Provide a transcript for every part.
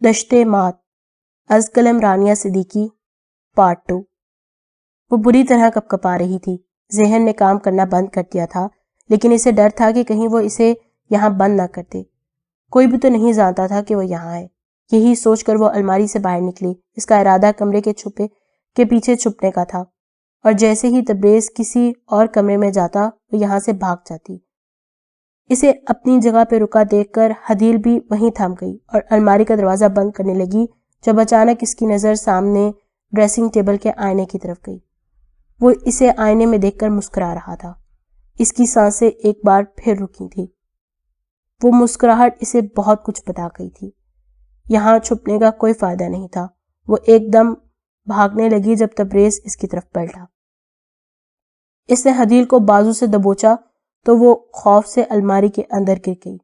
دشت مات از قلم رانیہ صدیقی پارٹ 2۔ وہ بری طرح کپکپا رہی تھی۔ ذہن نے کام کرنا بند کر دیا تھا، لیکن اسے ڈر تھا کہ کہیں وہ اسے یہاں بند نہ کرتے۔ کوئی بھی تو نہیں جانتا تھا کہ وہ یہاں ہے۔ یہی سوچ کر وہ الماری سے باہر نکلی۔ اس کا ارادہ کمرے کے پیچھے چھپنے کا تھا، اور جیسے ہی تبریز کسی اور کمرے میں جاتا وہ یہاں سے بھاگ جاتی۔ اسے اپنی جگہ پہ رکا دیکھ کر حدیل بھی وہیں تھم گئی اور الماری کا دروازہ بند کرنے لگی جب اچانک اس کی نظر سامنے ڈریسنگ ٹیبل کے آئینے کی طرف گئی۔ وہ اسے آئینے میں دیکھ کر مسکرا رہا تھا۔ اس کی سانسیں ایک بار پھر رکی تھی۔ وہ مسکراہٹ اسے بہت کچھ بتا گئی تھی۔ یہاں چھپنے کا کوئی فائدہ نہیں تھا۔ وہ ایک دم بھاگنے لگی جب تبریز اس کی طرف پلٹا۔ اس نے حدیل کو بازو سے دبوچا تو وہ خوف سے الماری کے اندر گر گئی۔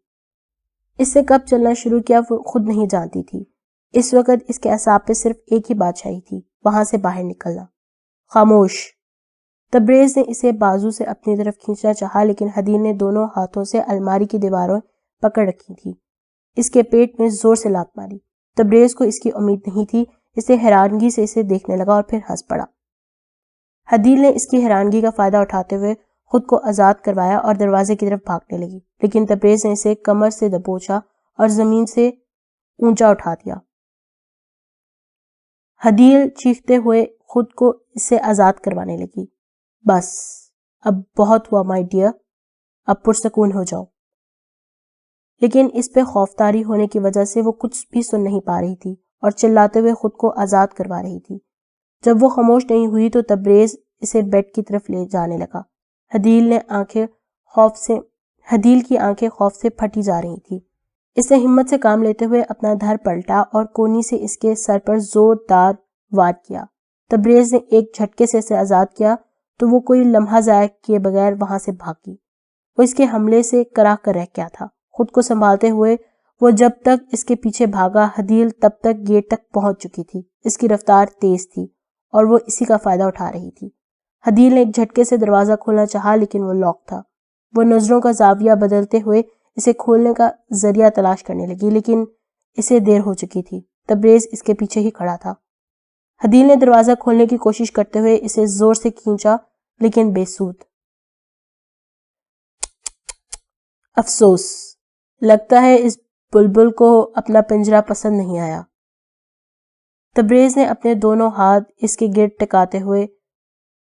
اس سے کب چلنا شروع کیا وہ خود نہیں جانتی تھی۔ اس وقت اس کے اعصاب پہ صرف ایک ہی بات چھائی تھی، وہاں سے باہر نکلنا۔ خاموش! تبریز نے اسے بازو سے اپنی طرف کھینچنا چاہا، لیکن حدیل نے دونوں ہاتھوں سے الماری کی دیواروں پکڑ رکھی تھی۔ اس کے پیٹ میں زور سے لات ماری۔ تبریز کو اس کی امید نہیں تھی۔ اسے حیرانگی سے اسے دیکھنے لگا اور پھر ہنس پڑا۔ حدیل نے اس کی حیرانگی کا فائدہ اٹھاتے ہوئے خود کو آزاد کروایا اور دروازے کی طرف بھاگنے لگی، لیکن تبریز نے اسے کمر سے دبوچا اور زمین سے اونچا اٹھا دیا۔ حدیل چیختے ہوئے خود کو اس سے آزاد کروانے لگی۔ بس اب بہت ہوا مائی ڈیئر، اب پرسکون ہو جاؤ۔ لیکن اس پہ خوفداری ہونے کی وجہ سے وہ کچھ بھی سن نہیں پا رہی تھی اور چلاتے ہوئے خود کو آزاد کروا رہی تھی۔ جب وہ خاموش نہیں ہوئی تو تبریز اسے بیڈ کی طرف لے جانے لگا۔ حدیل کی آنکھیں خوف سے پھٹی جا رہی تھی۔ اس نے ہمت سے کام لیتے ہوئے اپنا دھر پلٹا اور کونی سے اس کے سر پر زوردار وار کیا۔ تبریز نے ایک جھٹکے سے اسے آزاد کیا تو وہ کوئی لمحہ ضائع کیے بغیر وہاں سے بھاگی۔ وہ اس کے حملے سے کراہ کر رہ گیا تھا۔ خود کو سنبھالتے ہوئے وہ جب تک اس کے پیچھے بھاگا، حدیل تب تک گیٹ تک پہنچ چکی تھی۔ اس کی رفتار تیز تھی اور وہ اسی کا فائدہ اٹھا رہی تھی۔ حدیل نے ایک جھٹکے سے دروازہ کھولنا چاہا، لیکن وہ لاک تھا۔ وہ نظروں کا زاویہ بدلتے ہوئے اسے کھولنے کا ذریعہ تلاش کرنے لگی، لیکن اسے دیر ہو چکی تھی۔ تبریز اس کے پیچھے ہی کھڑا تھا۔ حدیل نے دروازہ کھولنے کی کوشش کرتے ہوئے اسے زور سے کھینچا، لیکن بے سود۔ افسوس! لگتا ہے اس بلبل کو اپنا پنجرہ پسند نہیں آیا۔ تبریز نے اپنے دونوں ہاتھ اس کے گرد ٹکاتے ہوئے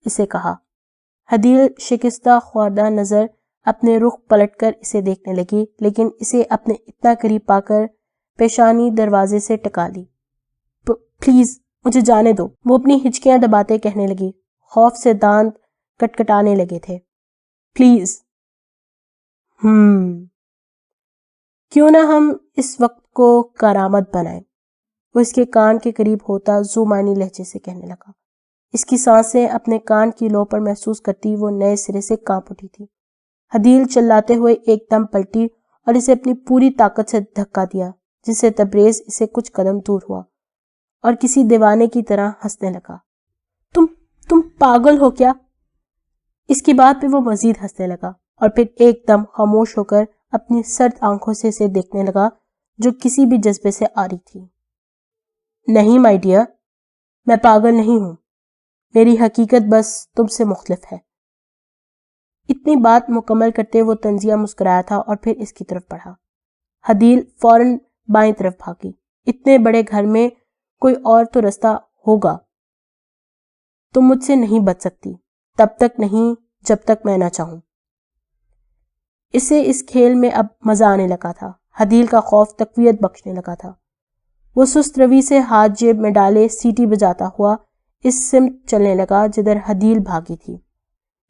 اسے کہا۔ حدیل شکستہ خوردہ نظر اپنے رخ پلٹ کر اسے دیکھنے لگی، لیکن اسے اپنے اتنا قریب پا کر پیشانی دروازے سے ٹکا لی۔ پلیز مجھے جانے دو، وہ اپنی ہچکیاں دباتے کہنے لگی۔ خوف سے دانت کٹکٹانے لگے تھے۔ پلیز۔ کیوں نہ ہم اس وقت کو کارآمد بنائیں؟ وہ اس کے کان کے قریب ہوتا زومانی لہجے سے کہنے لگا۔ اس کی سانسیں اپنے کان کی لو پر محسوس کرتی وہ نئے سرے سے کانپ اٹھی تھی۔ حدیل چلاتے ہوئے ایک دم پلٹی اور اسے اپنی پوری طاقت سے دھکا دیا، جس سے تبریز اسے کچھ قدم دور ہوا اور کسی دیوانے کی طرح ہنسنے لگا۔ تم پاگل ہو کیا؟ اس کی بات پہ وہ مزید ہنسنے لگا اور پھر ایک دم خاموش ہو کر اپنی سرد آنکھوں سے اسے دیکھنے لگا جو کسی بھی جذبے سے آ رہی تھی۔ نہیں مائی ڈیئر، میں پاگل نہیں ہوں، میری حقیقت بس تم سے مختلف ہے۔ اتنی بات مکمل کرتے وہ طنزیہ مسکرایا تھا اور پھر اس کی طرف بڑھا۔ حدیل فوراً بائیں طرف بھاگی۔ اتنے بڑے گھر میں کوئی اور تو رستہ ہوگا۔ تم مجھ سے نہیں بچ سکتی، تب تک نہیں جب تک میں نہ چاہوں۔ اسے اس کھیل میں اب مزہ آنے لگا تھا۔ حدیل کا خوف تقویت بخشنے لگا تھا۔ وہ سست روی سے ہاتھ جیب میں ڈالے سیٹی بجاتا ہوا اس سمت چلنے لگا جدھر حدیل بھاگی تھی۔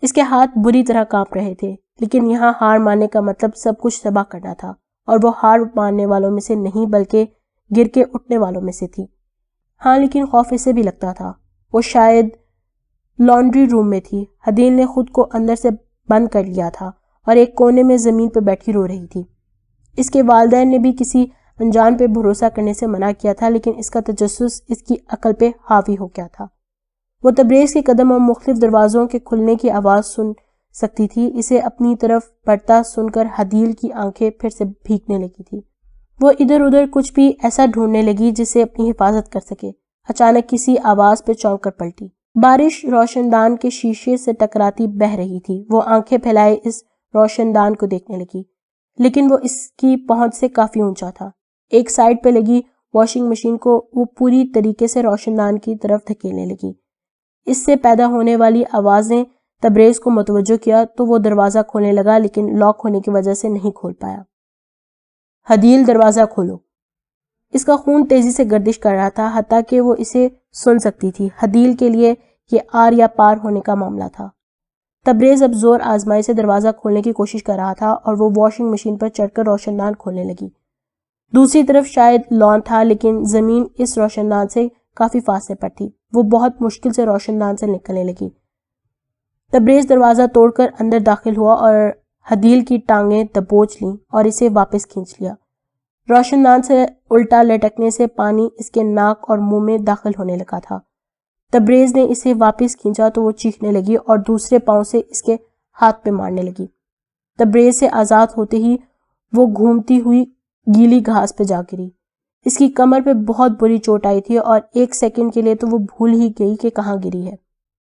اس کے ہاتھ بری طرح کانپ رہے تھے، لیکن یہاں ہار ماننے کا مطلب سب کچھ تباہ کرنا تھا، اور وہ ہار ماننے والوں میں سے نہیں بلکہ گر کے اٹھنے والوں میں سے تھی۔ ہاں، لیکن خوف اسے بھی لگتا تھا۔ وہ شاید لانڈری روم میں تھی۔ حدیل نے خود کو اندر سے بند کر لیا تھا اور ایک کونے میں زمین پہ بیٹھی رو رہی تھی۔ اس کے والدین نے بھی کسی انجان پہ بھروسہ کرنے سے منع کیا تھا، لیکن اس کا تجسس اس کی عقل پہ حاوی ہو گیا تھا۔ وہ تبریز کے قدم اور مختلف دروازوں کے کھلنے کی آواز سن سکتی تھی۔ اسے اپنی طرف بڑھتا سن کر حدیل کی آنکھیں پھر سے بھیگنے لگی تھی۔ وہ ادھر ادھر کچھ بھی ایسا ڈھونڈنے لگی جس سے اپنی حفاظت کر سکے۔ اچانک کسی آواز پہ چونک کر پلٹی۔ بارش روشن دان کے شیشے سے ٹکراتی بہہ رہی تھی۔ وہ آنکھیں پھیلائے اس روشن دان کو دیکھنے لگی، لیکن وہ اس کی پہنچ سے کافی اونچا تھا۔ ایک سائڈ پہ لگی واشنگ مشین کو وہ پوری طریقے سے روشن دان کی طرف دھکیلنے لگی۔ اس سے پیدا ہونے والی آوازیں تبریز کو متوجہ کیا تو وہ دروازہ کھولنے لگا، لیکن لاک ہونے کی وجہ سے نہیں کھول پایا۔ حدیل، دروازہ کھولو۔ اس کا خون تیزی سے گردش کر رہا تھا، حتیٰ کہ وہ اسے سن سکتی تھی۔ حدیل کے لیے یہ آر یا پار ہونے کا معاملہ تھا۔ تبریز اب زور آزمائی سے دروازہ کھولنے کی کوشش کر رہا تھا اور وہ واشنگ مشین پر چڑھ کر روشن دان کھولنے لگی۔ دوسری طرف شاید لان تھا، لیکن زمین اس روشن دان سے کافی فاصلے پر تھی۔ وہ بہت مشکل سے روشن دان سے نکلنے لگی۔ تبریز دروازہ توڑ کر اندر داخل ہوا اور حدیل کی ٹانگیں دبوچ لیں اور اسے واپس کھینچ لیا۔ روشن دان سے الٹا لٹکنے سے پانی اس کے ناک اور منہ میں داخل ہونے لگا تھا۔ تبریز نے اسے واپس کھینچا تو وہ چیخنے لگی اور دوسرے پاؤں سے اس کے ہاتھ پہ مارنے لگی۔ تبریز سے آزاد ہوتے ہی وہ گھومتی ہوئی گیلی گھاس پہ جا گری۔ اس کی کمر پہ بہت بری چوٹ آئی تھی اور ایک سیکنڈ کے لیے تو وہ بھول ہی گئی کہ کہاں گری ہے۔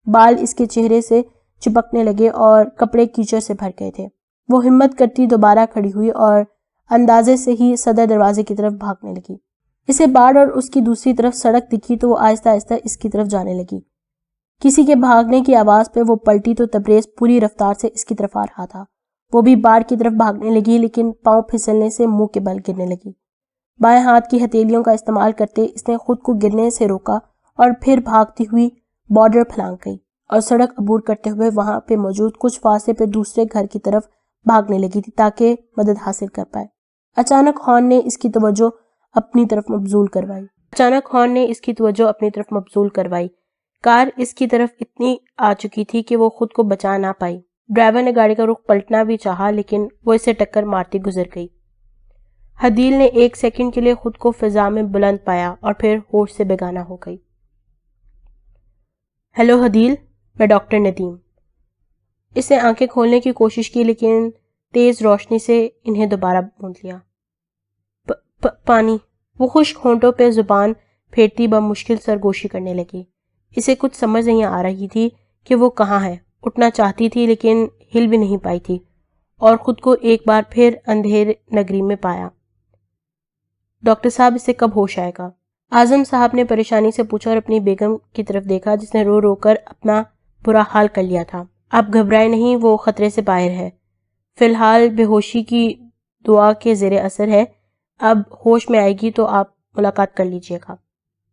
بال اس کے چہرے سے چپکنے لگے اور کپڑے کیچڑ سے بھر گئے تھے۔ وہ ہمت کرتی دوبارہ کھڑی ہوئی اور اندازے سے ہی صدر دروازے کی طرف بھاگنے لگی۔ اسے باڑ اور اس کی دوسری طرف سڑک دکھی تو وہ آہستہ آہستہ اس کی طرف جانے لگی۔ کسی کے بھاگنے کی آواز پہ وہ پلٹی تو تبریز پوری رفتار سے اس کی طرف آ رہا تھا۔ وہ بھی باڑ کی طرف بھاگنے لگی، لیکن پاؤں پھسلنے سے منہ کے بل گرنے لگی۔ بائیں ہاتھ کی ہتھیلیوں کا استعمال کرتے اس نے خود کو گرنے سے روکا اور پھر بھاگتی ہوئی بارڈر پھلانگ گئی اور سڑک عبور کرتے ہوئے وہاں پہ موجود کچھ فاصلے پہ دوسرے گھر کی طرف بھاگنے لگی تھی تاکہ مدد حاصل کر پائے۔ اچانک ہارن نے اس کی توجہ اپنی طرف مبذول کروائی۔ کار اس کی طرف اتنی آ چکی تھی کہ وہ خود کو بچا نہ پائی۔ ڈرائیور نے گاڑی کا رخ پلٹنا بھی چاہا، لیکن وہ اسے ٹکر مارتی گزر گئی۔ حدیل نے ایک سیکنڈ کے لیے خود کو فضا میں بلند پایا اور پھر ہوش سے بیگانہ ہو گئی۔ ہیلو حدیل، میں ڈاکٹر ندیم۔ اس نے آنکھیں کھولنے کی کوشش کی، لیکن تیز روشنی سے انہیں دوبارہ موند لیا۔ پانی۔ وہ خشک ہونٹوں پہ زبان پھیرتی بمشکل سرگوشی کرنے لگی۔ اسے کچھ سمجھ نہیں آ رہی تھی کہ وہ کہاں ہے۔ اٹھنا چاہتی تھی لیکن ہل بھی نہیں پائی تھی اور خود کو ایک بار پھر اندھیر نگری میں پایا۔ ڈاکٹر صاحب، اسے کب ہوش آئے گا؟ اعظم صاحب نے پریشانی سے پوچھا اور اپنی بیگم کی طرف دیکھا جس نے رو رو کر اپنا برا حال کر لیا تھا۔ آپ گھبرائے نہیں، وہ خطرے سے باہر ہے۔ فی الحال بے ہوشی کی دوا کے زیر اثر ہے، اب ہوش میں آئے گی تو آپ ملاقات کر لیجئے گا۔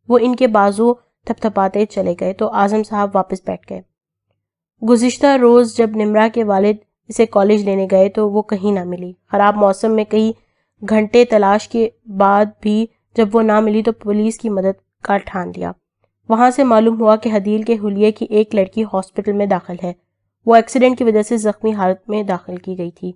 وہ ان کے بازو تھپ تھپاتے چلے گئے تو اعظم صاحب واپس بیٹھ گئے۔ گزشتہ روز جب نمرا کے والد اسے کالج لینے گئے تو وہ کہیں نہ ملی۔ خراب موسم میں کئی گھنٹے تلاش کے بعد بھی جب وہ نہ ملی تو پولیس کی مدد کا ٹھان لیا۔ وہاں سے معلوم ہوا کہ حدیل کے حلیے کی ایک لڑکی ہاسپٹل میں داخل ہے۔ وہ ایکسیڈنٹ کی وجہ سے زخمی حالت میں داخل کی گئی تھی۔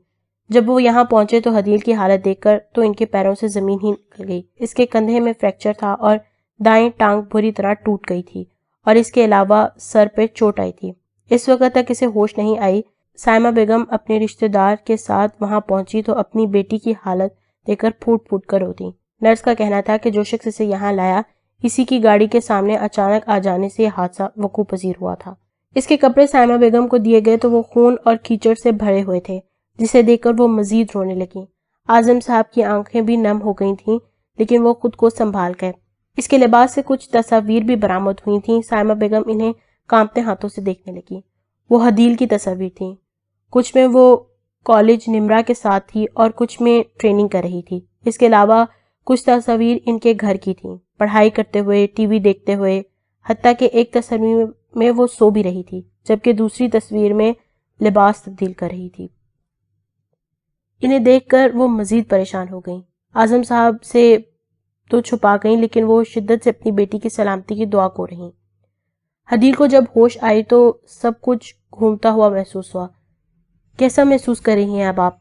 جب وہ یہاں پہنچے تو حدیل کی حالت دیکھ کر تو ان کے پیروں سے زمین ہی نکل گئی۔ اس کے کندھے میں فریکچر تھا اور دائیں ٹانگ بری طرح ٹوٹ گئی تھی اور اس کے علاوہ سر پہ چوٹ آئی تھی۔ اس وقت تک اسے ہوش نہیں آئی۔ سائمہ بیگم اپنے رشتہ دار کے ساتھ وہاں پہنچی تو اپنی بیٹی کی حالت دیکھ کر پھوٹ پھوٹ کر روتی۔ نرس کا کہنا تھا کہ جو شخص اسے یہاں لایا اسی کی گاڑی کے سامنے اچانک آ جانے سے یہ حادثہ وقوع پذیر ہوا تھا۔ اس کے کپڑے سائمہ بیگم کو دیے گئے تو وہ خون اور کیچڑ سے بھرے ہوئے تھے، جسے دیکھ کر وہ مزید رونے لگیں۔ اعظم صاحب کی آنکھیں بھی نم ہو گئی تھیں، لیکن وہ خود کو سنبھال گئے۔ اس کے لباس سے کچھ تصاویر بھی برآمد ہوئی تھیں۔ سائمہ بیگم انہیں کانپتے ہاتھوں سے دیکھنے لگی۔ وہ حدیل کی تصاویر تھیں۔ کچھ میں وہ کالج نمرا کے ساتھ تھی اور کچھ میں ٹریننگ کر رہی تھی۔ اس کے علاوہ کچھ تصاویر ان کے گھر کی تھیں، پڑھائی کرتے ہوئے، ٹی وی دیکھتے ہوئے، حتیٰ کہ ایک تصویر میں وہ سو بھی رہی تھی جبکہ دوسری تصویر میں لباس تبدیل کر رہی تھی۔ انہیں دیکھ کر وہ مزید پریشان ہو گئیں۔ اعظم صاحب سے تو چھپا گئیں، لیکن وہ شدت سے اپنی بیٹی کی سلامتی کی دعا کو رہیں۔ حدیل کو جب ہوش آئی تو سب کچھ گھومتا ہوا محسوس ہوا۔ کیسا محسوس کر رہی ہیں اب آپ؟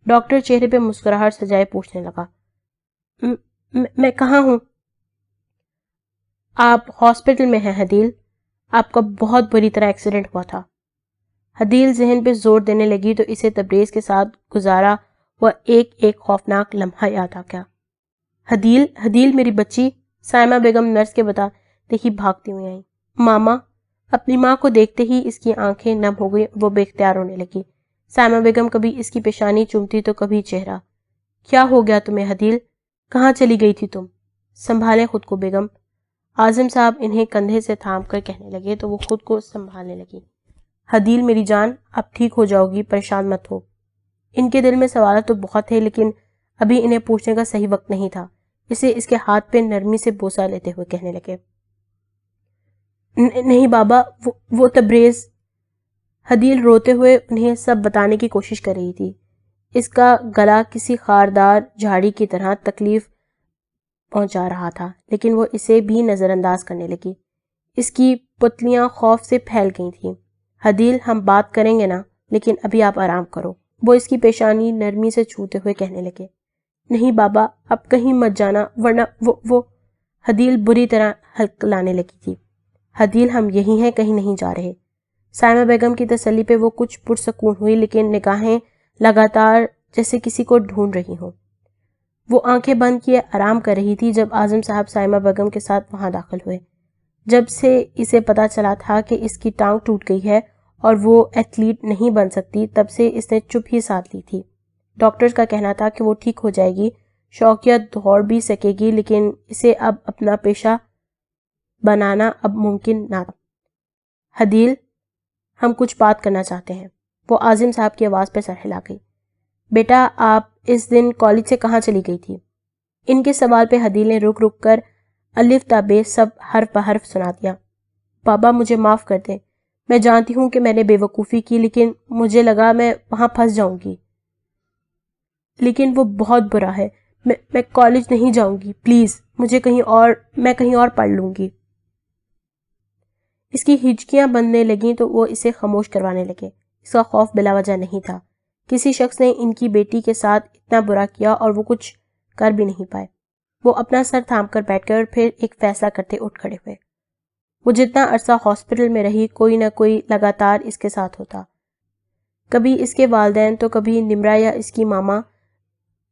ڈاکٹر چہرے پہ مسکراہٹ سجائے پوچھنے لگا۔ میں کہاں ہوں؟ آپ ہاسپٹل میں ہیں حدیل، آپ کا بہت بری طرح ایکسیڈنٹ ہوا تھا۔ حدیل ذہن پہ زور دینے لگی تو اسے تبریز کے ساتھ گزارا وہ ایک خوفناک لمحہ یاد آ گیا۔ حدیل میری بچی، سائمہ بیگم نرس کے بتاتے ہی بھاگتی ہوئی آئیں۔ ماما۔ اپنی ماں کو دیکھتے ہی اس کی آنکھیں نم ہو گئی، وہ بے اختیار ہونے لگی۔ سائمہ بیگم کبھی اس کی پیشانی چومتی تو کبھی چہرہ۔ کیا ہو گیا تمہیں حدیل؟ کہاں چلی گئی تھی تم؟ سنبھالیں خود کو بیگم۔ اعظم صاحب انہیں کندھے سے تھام کر کہنے لگے تو وہ خود کو سنبھالنے لگی۔ حدیل میری جان، اب ٹھیک ہو جاؤ گی، پریشان مت ہو۔ ان کے دل میں سوالات تو بہت تھے لیکن ابھی انہیں پوچھنے کا صحیح وقت نہیں تھا، اسے اس کے ہاتھ پہ نرمی سے بوسہ لیتے ہوئے کہنے لگے، نہیں بابا، وہ تبریز۔ حدیل روتے ہوئے انہیں سب بتانے کی کوشش کر رہی تھی۔ اس کا گلا کسی خاردار جھاڑی کی طرح تکلیف پہنچا رہا تھا لیکن وہ اسے بھی نظر انداز کرنے لگی۔ اس کی پتلیاں خوف سے پھیل گئی تھیں۔ حدیل، ہم بات کریں گے نا، لیکن ابھی آپ آرام کرو۔ وہ اس کی پیشانی نرمی سے چھوتے ہوئے کہنے لگے، نہیں بابا، اب کہیں مت جانا ورنہ وہ حدیل بری طرح ہلکلانے لگی تھی۔ حدیل، ہم یہی ہیں، کہیں نہیں جا رہے۔ سائمہ بیگم کی تسلی پہ وہ کچھ پرسکون ہوئی لیکن نگاہیں لگاتار جیسے کسی کو ڈھونڈ رہی ہوں۔ وہ آنکھیں بند کیے آرام کر رہی تھی جب اعظم صاحب سائمہ بیگم کے ساتھ وہاں داخل ہوئے۔ جب سے اسے پتا چلا تھا کہ اس کی ٹانگ ٹوٹ گئی ہے اور وہ ایتھلیٹ نہیں بن سکتی، تب سے اس نے چپ ہی ساتھ لی تھی۔ ڈاکٹرز کا کہنا تھا کہ وہ ٹھیک ہو جائے گی، شوقیہ دوڑ بھی سکے گی، لیکن اسے اب اپنا پیشہ بنانا اب ممکن نہ تھا۔ حدیل، ہم کچھ بات کرنا چاہتے ہیں۔ وہ اعظم صاحب کی آواز پہ سر ہلا گئی۔ بیٹا، آپ اس دن کالج سے کہاں چلی گئی تھی؟ ان کے سوال پہ حدیل نے رک رک کر الف تا ب سب حرف بحرف سنا دیا۔ بابا، مجھے معاف کر دیں، میں جانتی ہوں کہ میں نے بے وقوفی کی، لیکن مجھے لگا میں وہاں پھنس جاؤں گی۔ لیکن وہ بہت برا ہے، میں کالج نہیں جاؤں گی، پلیز میں کہیں اور پڑھ لوں گی۔ اس کی ہچکیاں بندنے لگیں تو وہ اسے خاموش کروانے لگے۔ اس کا خوف بلا وجہ نہیں تھا۔ کسی شخص نے ان کی بیٹی کے ساتھ اتنا برا کیا اور وہ کچھ کر بھی نہیں پائے۔ وہ اپنا سر تھام کر بیٹھ گئے اور پھر ایک فیصلہ کرتے اٹھ کھڑے ہوئے۔ وہ جتنا عرصہ ہاسپٹل میں رہی، کوئی نہ کوئی لگاتار اس کے ساتھ ہوتا، کبھی اس کے والدین تو کبھی نمرا یا اس کی ماما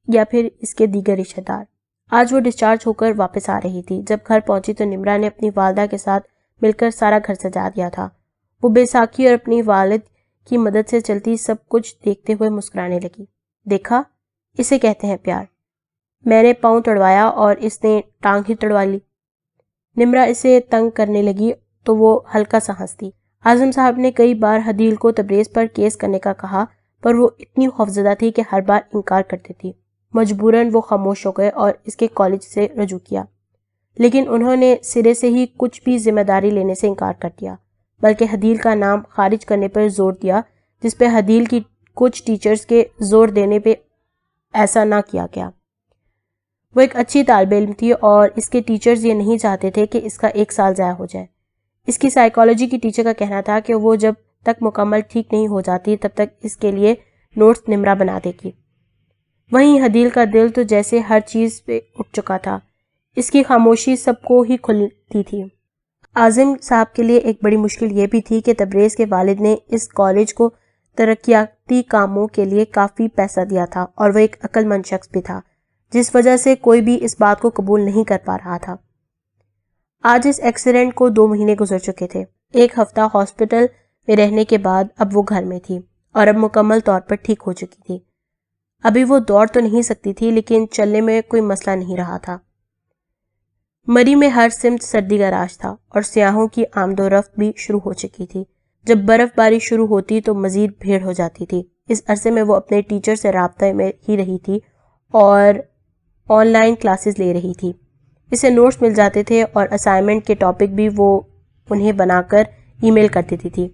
یا پھر اس کے دیگر رشتہ دار۔ آج وہ ڈسچارج ہو کر واپس آ رہی تھی۔ جب گھر پہنچی تو نمرا نے اپنی والدہ کے ساتھ مل کر سارا گھر سجا دیا تھا۔ وہ بے ساکھی اور اپنی والد کی مدد سے چلتی سب کچھ دیکھتے ہوئے مسکرانے لگی۔ دیکھا، اسے کہتے ہیں پیار۔ میں نے پاؤں تڑوایا اور اس نے ٹانگ ہی تڑوا لی۔ نمرا اسے تنگ کرنے لگی تو وہ ہلکا سا ہنستی۔ اعظم صاحب نے کئی بار حدیل کو تبریز پر کیس کرنے کا کہا، پر وہ اتنی خوفزدہ تھی کہ ہر بار انکار کرتی تھی۔ مجبوراً وہ خاموش ہو گئے اور اس کے کالج سے رجوع کیا، لیکن انہوں نے سرے سے ہی کچھ بھی ذمہ داری لینے سے انکار کر دیا، بلکہ حدیل کا نام خارج کرنے پر زور دیا، جس پہ حدیل کی کچھ ٹیچرز کے زور دینے پہ ایسا نہ کیا گیا۔ وہ ایک اچھی طالب علم تھی اور اس کے ٹیچرز یہ نہیں چاہتے تھے کہ اس کا ایک سال ضائع ہو جائے۔ اس کی سائیکالوجی کی ٹیچر کا کہنا تھا کہ وہ جب تک مکمل ٹھیک نہیں ہو جاتی تب تک اس کے لیے نوٹس نمرا بنا دے گی۔ وہیں حدیل کا دل تو جیسے ہر چیز پہ اٹھ چکا تھا، اس کی خاموشی سب کو ہی کھلتی تھی۔ اعظم صاحب کے لیے ایک بڑی مشکل یہ بھی تھی کہ تبریز کے والد نے اس کالج کو ترقیاتی کاموں کے لیے کافی پیسہ دیا تھا اور وہ ایک عقل مند شخص بھی تھا، جس وجہ سے کوئی بھی اس بات کو قبول نہیں کر پا رہا تھا۔ آج اس ایکسیڈنٹ کو 2 مہینے گزر چکے تھے۔ 1 ہفتہ ہاسپٹل میں رہنے کے بعد اب وہ گھر میں تھی اور اب مکمل طور پر ٹھیک ہو چکی تھی۔ ابھی وہ دوڑ تو نہیں سکتی تھی لیکن چلنے میں کوئی مسئلہ نہیں رہا تھا۔ مری میں ہر سمت سردی کا راج تھا اور سیاحوں کی آمد و رفت بھی شروع ہو چکی تھی۔ جب برف باری شروع ہوتی تو مزید بھیڑ ہو جاتی تھی۔ اس عرصے میں وہ اپنے ٹیچر سے رابطے میں ہی رہی تھی اور آن لائن کلاسز لے رہی تھی۔ اسے نوٹس مل جاتے تھے اور اسائنمنٹ کے ٹاپک بھی وہ انہیں بنا کر ای میل کر دیتی تھی۔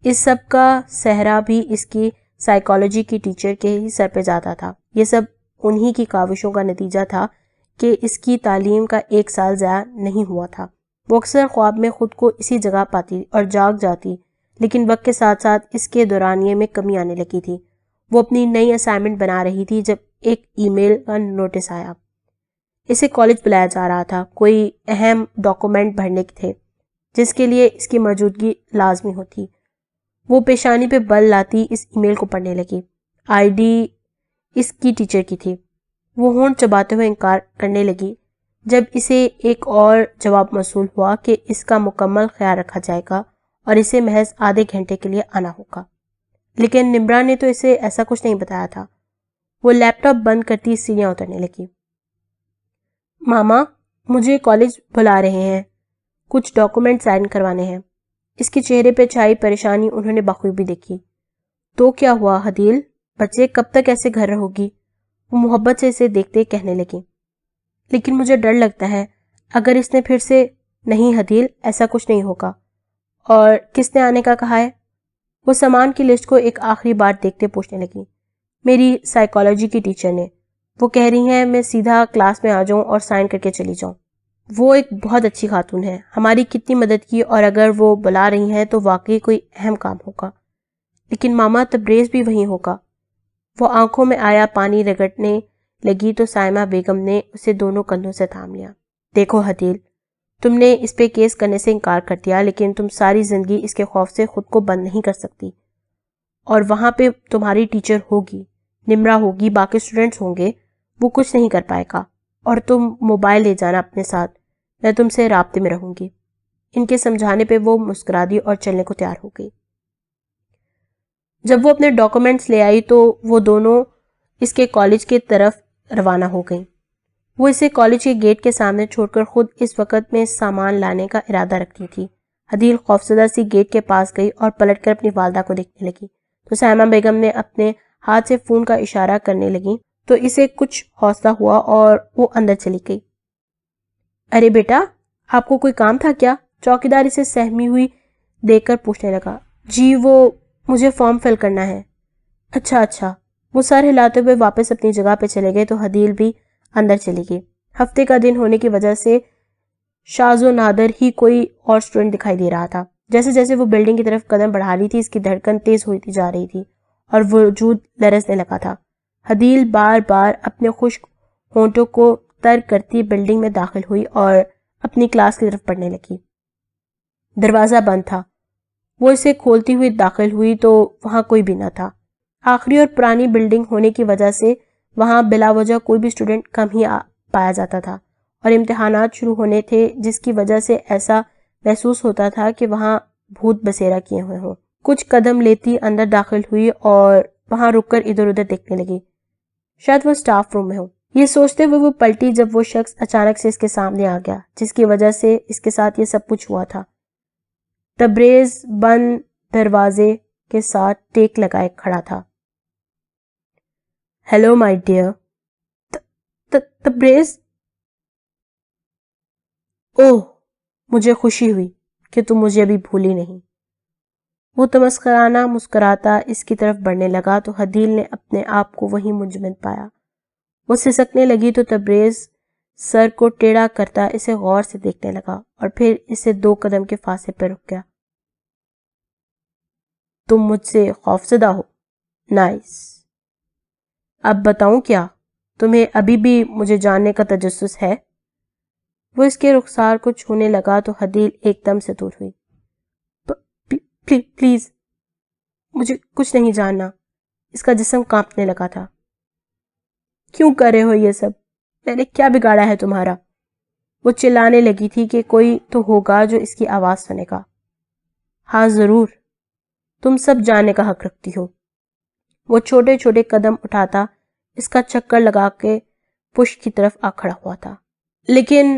اس سب کا سہرا بھی اس کی سائیکالوجی کی ٹیچر کے ہی سر پہ جاتا تھا۔ یہ سب انہی کی کاوشوں کا نتیجہ تھا کہ اس کی تعلیم کا 1 سال ضائع نہیں ہوا تھا۔ وہ اکثر خواب میں خود کو اسی جگہ پاتی اور جاگ جاتی، لیکن وقت کے ساتھ ساتھ اس کے دورانیے میں کمی آنے لگی تھی۔ وہ اپنی نئی اسائنمنٹ بنا رہی تھی جب ایک ای میل کا نوٹس آیا۔ اسے کالج بلایا جا رہا تھا، کوئی اہم ڈاکومنٹ بھرنے تھے جس کے لیے اس کی موجودگی لازمی ہوتی۔ وہ پیشانی پہ بل لاتی اس ای میل کو پڑھنے لگی۔ آئی ڈی اس کی ٹیچر کی تھی۔ وہ ہونٹ چباتے ہوئے انکار کرنے لگی جب اسے ایک اور جواب موصول ہوا کہ اس کا مکمل خیال رکھا جائے گا اور اسے محض آدھے گھنٹے کے لیے آنا ہوگا۔ لیکن نمرا نے تو اسے ایسا کچھ نہیں بتایا تھا۔ وہ لیپ ٹاپ بند کرتی سیڑھیاں اترنے لگی۔ ماما، مجھے کالج بلا رہے ہیں، کچھ ڈاکومنٹ سائن کروانے ہیں۔ اس کے چہرے پہ چھائی پریشانی انہوں نے بخوبی دیکھی۔ تو کیا ہوا حدیل، بچے کب تک ایسے گھر رہو گی؟ وہ محبت سے اسے دیکھتے کہنے لگی۔ لیکن مجھے ڈر لگتا ہے اگر اس نے پھر سے… نہیں حدیل، ایسا کچھ نہیں ہوگا۔ اور کس نے آنے کا کہا ہے؟ وہ سامان کی لسٹ کو ایک آخری بار دیکھتے پوچھنے لگی۔ میری سائیکالوجی کی ٹیچر نے۔ وہ کہہ رہی ہیں میں سیدھا کلاس میں آ جاؤں اور سائن کر کے چلی جاؤں۔ وہ ایک بہت اچھی خاتون ہے، ہماری کتنی مدد کی، اور اگر وہ بلا رہی ہیں تو واقعی کوئی اہم کام ہوگا۔ لیکن ماما، تبریز بھی وہیں ہوگا۔ وہ آنکھوں میں آیا پانی رگڑنے لگی تو سائمہ بیگم نے اسے دونوں کندھوں سے تھام لیا۔ دیکھو حدیل، تم نے اس پہ کیس کرنے سے انکار کر دیا، لیکن تم ساری زندگی اس کے خوف سے خود کو بند نہیں کر سکتی۔ اور وہاں پہ تمہاری ٹیچر ہوگی، نمرا ہوگی، باقی اسٹوڈنٹس ہوں گے، وہ کچھ نہیں کر پائے گا۔ اور تم موبائل لے جانا اپنے ساتھ، میں تم سے رابطے میں رہوں گی۔ ان کے سمجھانے پہ وہ مسکرا دی اور چلنے کو تیار ہو گئی۔ جب وہ اپنے ڈاکومنٹس لے آئی تو وہ دونوں اس کے کالج کی طرف روانہ ہو گئیں۔ وہ اسے کالج کے گیٹ کے سامنے چھوڑ کر خود اس وقت میں سامان لانے کا ارادہ رکھتی تھی۔ حدیل خوفزدہ سی گیٹ کے پاس گئی اور پلٹ کر اپنی والدہ کو دیکھنے لگی تو سائمہ بیگم نے اپنے ہاتھ سے فون کا اشارہ کرنے لگی تو اسے کچھ حوصلہ ہوا اور وہ اندر چلی گئی۔ ارے بیٹا، آپ کو کوئی کام تھا کیا؟ چوکیدار اسے سہمی ہوئی دیکھ کر پوچھنے لگا۔ جی، وہ مجھے فارم فل کرنا ہے۔ اچھا۔ وہ سر ہلاتے ہوئے واپس اپنی جگہ پہ چلے گئے تو حدیل بھی اندر چلی گئی۔ ہفتے کا دن ہونے کی وجہ سے شاذ و نادر ہی کوئی اور اسٹوڈنٹ دکھائی دے رہا تھا۔ جیسے جیسے وہ بلڈنگ کی طرف قدم بڑھا رہی تھی اس کی دھڑکن تیز ہوتی جا رہی تھی اور وجود لرزنے لگا تھا۔ حدیل بار بار اپنے خشک ہونٹوں کو تر کرتی بلڈنگ میں داخل ہوئی اور اپنی کلاس کی طرف پڑھنے لگی۔ دروازہ بند تھا۔ وہ اسے کھولتی ہوئی داخل ہوئی تو وہاں کوئی بھی نہ تھا۔ آخری اور پرانی بلڈنگ ہونے کی وجہ سے وہاں بلا وجہ کوئی بھی اسٹوڈنٹ کم ہی پایا جاتا تھا اور امتحانات شروع ہونے تھے جس کی وجہ سے ایسا محسوس ہوتا تھا کہ وہاں بھوت بسیرا کیے ہوئے ہوں۔ کچھ قدم لیتی اندر داخل ہوئی اور وہاں رک کر ادھر ادھر دیکھنے لگی۔ شاید وہ سٹاف روم میں ہو، یہ سوچتے ہوئے وہ پلٹی جب وہ شخص اچانک سے اس کے سامنے آ گیا جس کی وجہ سے اس کے ساتھ یہ سب کچھ ہوا تھا۔ تبریز بند دروازے کے ساتھ ٹیک لگائے کھڑا تھا۔ Hello my dear. تبریز؟ اوہ، مجھے خوشی ہوئی کہ تم مجھے ابھی بھولی نہیں۔ وہ تمسخرانہ مسکراتا اس کی طرف بڑھنے لگا تو حدیل نے اپنے آپ کو وہیں منجمد پایا۔ وہ سسکنے لگی تو تبریز سر کو ٹیڑھا کرتا اسے غور سے دیکھنے لگا اور پھر اسے 2 قدم کے فاصلے پر رک گیا۔ تم مجھ سے خوفزدہ ہو؟ نائس۔ اب بتاؤں کیا؟ تمہیں ابھی بھی مجھے جاننے کا تجسس ہے؟ وہ اس کے رخسار کو چھونے لگا تو حدیل ایک دم سے دور ہوئی۔ پلیز، مجھے کچھ نہیں جاننا۔ اس کا جسم کانپنے لگا تھا۔ کیوں کر رہے ہو یہ سب؟ میں نے کیا بگاڑا ہے تمہارا؟ وہ چلانے لگی تھی کہ کوئی تو ہوگا جو اس کی آواز سنے گا۔ ہاں ضرور، تم سب جاننے کا حق رکھتی ہو۔ وہ چھوٹے چھوٹے قدم اٹھاتا اس کا چکر لگا کے پشت کی طرف آ کھڑا ہوا تھا۔ لیکن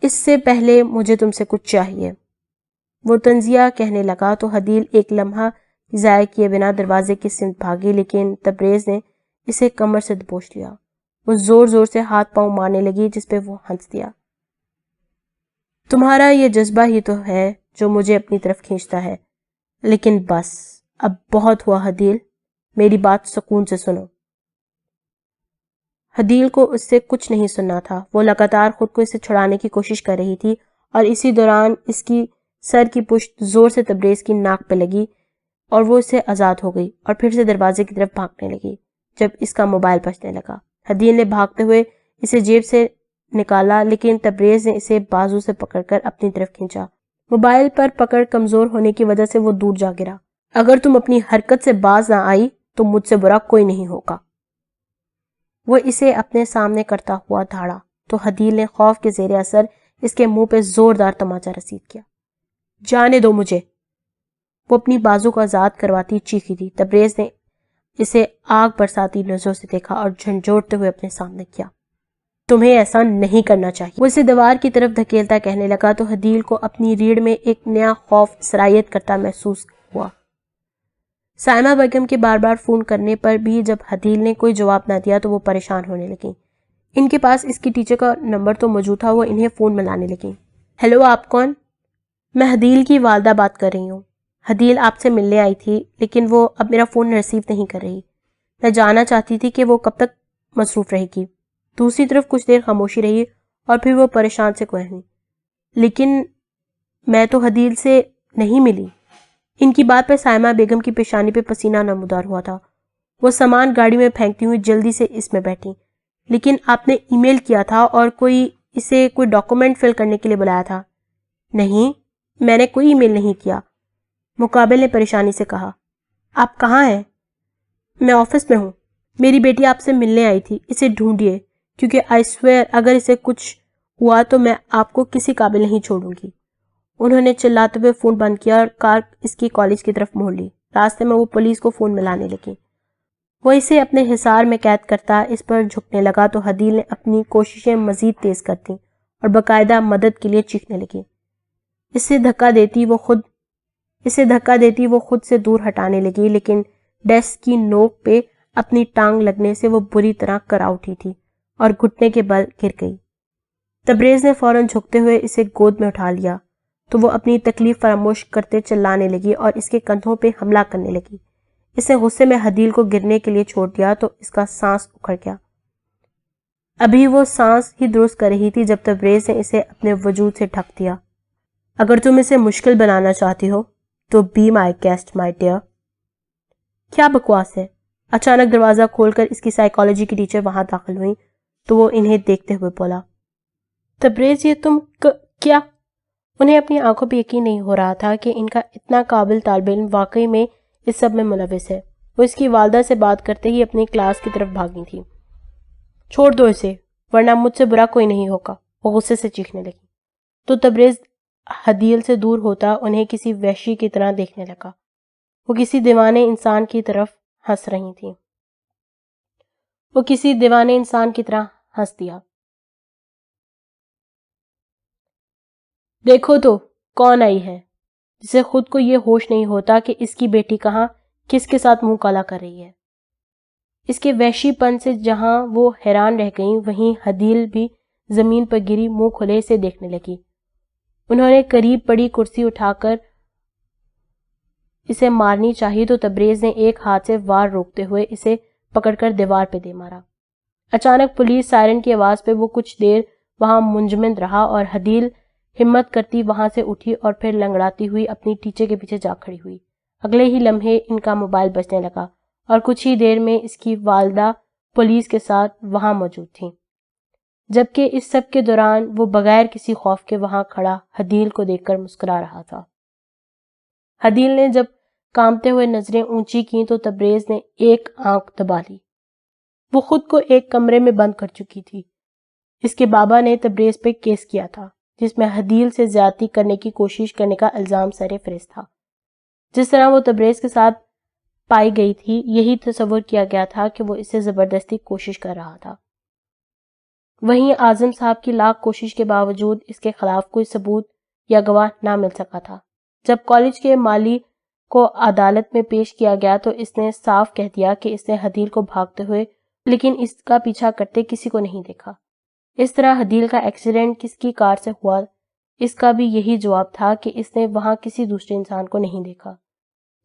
اس سے پہلے مجھے تم سے کچھ چاہیے، وہ طنزیہ کہنے لگا تو حدیل ایک لمحہ ضائع کیے بنا دروازے کی سمت بھاگی، لیکن تبریز نے اسے کمر سے دبوچ لیا۔ وہ زور زور سے ہاتھ پاؤں مارنے لگی جس پہ وہ ہنس دیا۔ تمہارا یہ جذبہ ہی تو ہے جو مجھے اپنی طرف کھینچتا ہے، لیکن بس اب بہت ہوا حدیل، میری بات سکون سے سنو۔ حدیل کو اس سے کچھ نہیں سننا تھا۔ وہ لگاتار خود کو اسے چھڑانے کی کوشش کر رہی تھی اور اسی دوران اس کی سر کی پشت زور سے تبریز کی ناک پہ لگی اور وہ اس سے آزاد ہو گئی اور پھر سے دروازے کی طرف بھاگنے لگی جب اس کا موبائل بجنے لگا۔ حدیل نے بھاگتے ہوئے اسے جیب سے نکالا لیکن تبریز نے اسے بازو سے پکڑ کر اپنی طرف کھینچا۔ موبائل پر پکڑ کمزور ہونے کی وجہ سے وہ دور جا گرا۔ اگر تم اپنی حرکت سے باز نہ آئی تو مجھ سے برا کوئی نہیں ہوگا۔ وہ اسے اپنے سامنے کرتا ہوا دھاڑا تو حدیل نے خوف کے زیر اثر اس کے منہ پہ زوردار تماچا رسید کیا۔ جانے دو مجھے، وہ اپنی بازو کو آزاد کرواتی چیخی تھی۔ تبریز نے اسے آگ برساتی نظروں سے دیکھا اور جھنجھوڑتے ہوئے اپنے سامنے کیا۔ تمہیں ایسا نہیں کرنا چاہیے، وہ اسے دیوار کی طرف دھکیلتا کہنے لگا تو حدیل کو اپنی ریڑھ میں ایک نیا خوف سرایت کرتا محسوس ہوا۔ سائمہ بیگم کے بار بار فون کرنے پر بھی جب حدیل نے کوئی جواب نہ دیا تو وہ پریشان ہونے لگیں۔ ان کے پاس اس کی ٹیچر کا نمبر تو موجود تھا، وہ انہیں فون ملانے لگیں۔ ہیلو، آپ کون؟ میں حدیل کی والدہ بات کر رہی ہوں۔ حدیل آپ سے ملنے آئی تھی لیکن وہ اب میرا فون ریسیو نہیں کر رہی۔ میں جاننا چاہتی تھی کہ وہ کب تک مصروف رہے گی۔ دوسری طرف کچھ دیر خاموشی رہی اور پھر وہ پریشان سے کہنے، لیکن میں تو حدیل سے نہیں ملی۔ ان کی بات پہ سائمہ بیگم کی پیشانی پہ پسینہ نمودار ہوا تھا۔ وہ سامان گاڑی میں پھینکتی ہوئی جلدی سے اس میں بیٹھی۔ لیکن آپ نے ای میل کیا تھا اور اسے کوئی ڈاکومنٹ فل کرنے کے لیے بلایا تھا۔ نہیں، میں نے کوئی ای میل نہیں کیا، مقابل نے پریشانی سے کہا۔ آپ کہاں ہیں؟ میں آفس میں ہوں۔ میری بیٹی آپ سے ملنے آئی تھی، اسے ڈھونڈیے کیونکہ آئی سویئر اگر اسے کچھ ہوا تو میں آپ کو کسی قابل نہیں چھوڑوں گی۔ انہوں نے چلاتے ہوئے فون بند کیا اور کار اس کی کالج کی طرف موڑ لی۔ راستے میں وہ پولیس کو فون ملانے لگی۔ وہ اسے اپنے حصار میں قید کرتا اس پر جھکنے لگا تو حدیل نے اپنی کوششیں مزید تیز کر دیں اور باقاعدہ مدد کے لیے چیخنے لگی۔ اسے دھکا دیتی وہ خود سے دور ہٹانے لگی، لیکن ڈیسک کی نوک پہ اپنی ٹانگ لگنے سے وہ بری طرح کرا اٹھی تھی اور گھٹنے کے بل گر گئی۔ تبریز نے فوراً جھکتے ہوئے اسے گود میں اٹھا لیا تو وہ اپنی تکلیف فراموش کرتے چلانے لگی اور اس کے کندھوں پہ حملہ کرنے لگی۔ اس نے غصے میں حدیل کو گرنے کے لیے چھوڑ دیا تو اس کا سانس اکھڑ گیا۔ ابھی وہ سانس ہی درست کر رہی تھی جب تبریز نے اسے اپنے وجود سے ڈھک دیا۔ اگر تم اسے مشکل بنانا چاہتی ہو تو be my guest my dear. کیا بکواس ہے؟ اچانک دروازہ کھول کر اس کی سائیکالوجی کی ٹیچر وہاں داخل ہوئی تو وہ انہیں دیکھتے ہوئے بولا، تبریز یہ تم کیا؟ انہیں اپنی آنکھوں پہ یقین نہیں ہو رہا تھا کہ ان کا اتنا قابل طالب علم واقعی میں اس سب میں ملوث ہے۔ وہ اس کی والدہ سے بات کرتے ہی اپنی کلاس کی طرف بھاگی تھی۔ چھوڑ دو اسے ورنہ مجھ سے برا کوئی نہیں ہوگا، وہ غصے سے چیخنے لگی تو تبریز حدیل سے دور ہوتا انہیں کسی وحشی کی طرح دیکھنے لگا۔ وہ کسی دیوانے انسان کی طرف ہنس رہی تھی۔ وہ کسی دیوانے انسان کی طرح ہنس دیا۔ دیکھو تو کون آئی ہے، جسے خود کو یہ ہوش نہیں ہوتا کہ اس کی بیٹی کہاں کس کے ساتھ منہ کالا کر رہی ہے۔ اس کے وحشی پن سے جہاں وہ حیران رہ گئیں وہیں حدیل بھی زمین پر گری منہ کھلے سے دیکھنے لگی۔ انہوں نے قریب پڑی کرسی اٹھا کر اسے مارنی چاہی تو تبریز نے ایک ہاتھ سے وار روکتے ہوئے اسے پکڑ کر دیوار پہ دے مارا۔ اچانک پولیس سائرن کی آواز پہ وہ کچھ دیر وہاں منجمد رہا اور حدیل ہمت کرتی وہاں سے اٹھی اور پھر لنگڑاتی ہوئی اپنی ٹیچر کے پیچھے جا کھڑی ہوئی۔ اگلے ہی لمحے ان کا موبائل بجنے لگا اور کچھ ہی دیر میں اس کی والدہ پولیس کے ساتھ وہاں موجود تھیں، جبکہ اس سب کے دوران وہ بغیر کسی خوف کے وہاں کھڑا حدیل کو دیکھ کر مسکرا رہا تھا۔ حدیل نے جب کانپتے ہوئے نظریں اونچی کی تو تبریز نے ایک آنکھ دبا لی۔ وہ خود کو ایک کمرے میں بند کر چکی تھی۔ اس کے بابا نے تبریز پہ کیس کیا تھا جس میں حدیل سے زیادتی کرنے کی کوشش کرنے کا الزام سر فہرست تھا۔ جس طرح وہ تبریز کے ساتھ پائی گئی تھی یہی تصور کیا گیا تھا کہ وہ اسے زبردستی کوشش کر رہا تھا۔ وہیں اعظم صاحب کی لاکھ کوشش کے باوجود اس کے خلاف کوئی ثبوت یا گواہ نہ مل سکا تھا۔ جب کالج کے مالی کو عدالت میں پیش کیا گیا تو اس نے صاف کہہ دیا کہ اس نے حدیل کو بھاگتے ہوئے لیکن اس کا پیچھا کرتے کسی کو نہیں دیکھا۔ اس طرح حدیل کا ایکسیڈنٹ کس کی کار سے ہوا اس کا بھی یہی جواب تھا کہ اس نے وہاں کسی دوسرے انسان کو نہیں دیکھا۔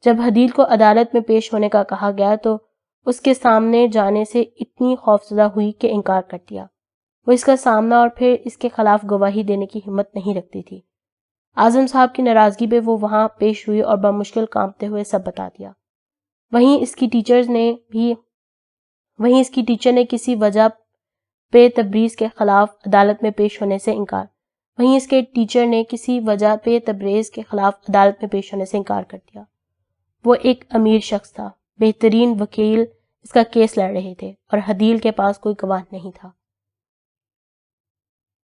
جب حدیل کو عدالت میں پیش ہونے کا کہا گیا تو اس کے سامنے جانے سے اتنی خوفزدہ ہوئی کہ انکار کر دیا۔ وہ اس کا سامنا اور پھر اس کے خلاف گواہی دینے کی ہمت نہیں رکھتی تھی۔ اعظم صاحب کی ناراضگی پہ وہ وہاں پیش ہوئی اور بمشکل کانپتے ہوئے سب بتا دیا۔ وہیں اس کی ٹیچر نے کسی وجہ پہ تبریز کے خلاف عدالت میں پیش ہونے سے انکار کر دیا۔ وہ ایک امیر شخص تھا، بہترین وکیل اس کا کیس لڑ رہے تھے اور حدیل کے پاس کوئی گواہ نہیں تھا۔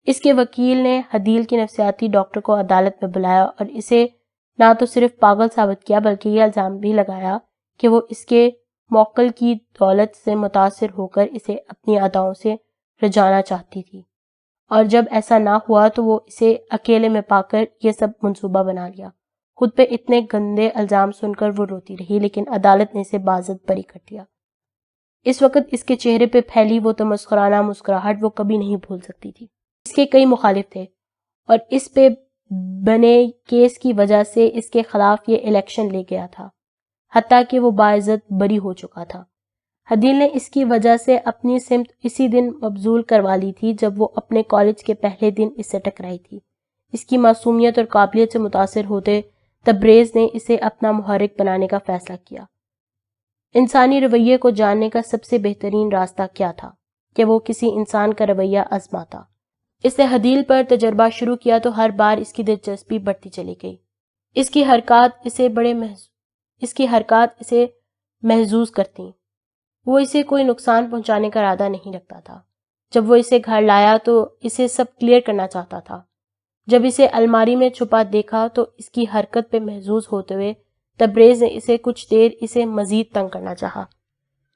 اس کے وکیل نے حدیل کی نفسیاتی ڈاکٹر کو عدالت میں بلایا اور اسے نہ تو صرف پاگل ثابت کیا بلکہ یہ الزام بھی لگایا کہ وہ اس کے موکل کی دولت سے متاثر ہو کر اسے اپنی اداؤں سے رجانا چاہتی تھی، اور جب ایسا نہ ہوا تو وہ اسے اکیلے میں پا کر یہ سب منصوبہ بنا لیا۔ خود پہ اتنے گندے الزام سن کر وہ روتی رہی، لیکن عدالت نے اسے باضابطہ بری کر دیا۔ اس وقت اس کے چہرے پہ پھیلی وہ تمسخرانہ مسکراہٹ وہ کبھی نہیں بھول سکتی تھی۔ اس کے کئی مخالف تھے اور اس پہ بنے کیس کی وجہ سے اس کے خلاف یہ الیکشن لے گیا تھا، حتیٰ کہ وہ باعزت بری ہو چکا تھا۔ حدیل نے اس کی وجہ سے اپنی سمت اسی دن مبذول کروا لی تھی جب وہ اپنے کالج کے پہلے دن اس سے ٹکرائی تھی۔ اس کی معصومیت اور قابلیت سے متاثر ہوتے تبریز نے اسے اپنا محرک بنانے کا فیصلہ کیا۔ انسانی رویے کو جاننے کا سب سے بہترین راستہ کیا تھا کہ وہ کسی انسان کا رویہ آزماتا۔ اس نے حدیل پر تجربہ شروع کیا تو ہر بار اس کی دلچسپی بڑھتی چلی گئی۔ اس کی حرکات اسے محظوظ کرتیں۔ وہ اسے کوئی نقصان پہنچانے کا ارادہ نہیں رکھتا تھا۔ جب وہ اسے گھر لایا تو اسے سب کلیئر کرنا چاہتا تھا۔ جب اسے الماری میں چھپا دیکھا تو اس کی حرکت پہ محظوظ ہوتے ہوئے تبریز نے اسے کچھ دیر اسے مزید تنگ کرنا چاہا،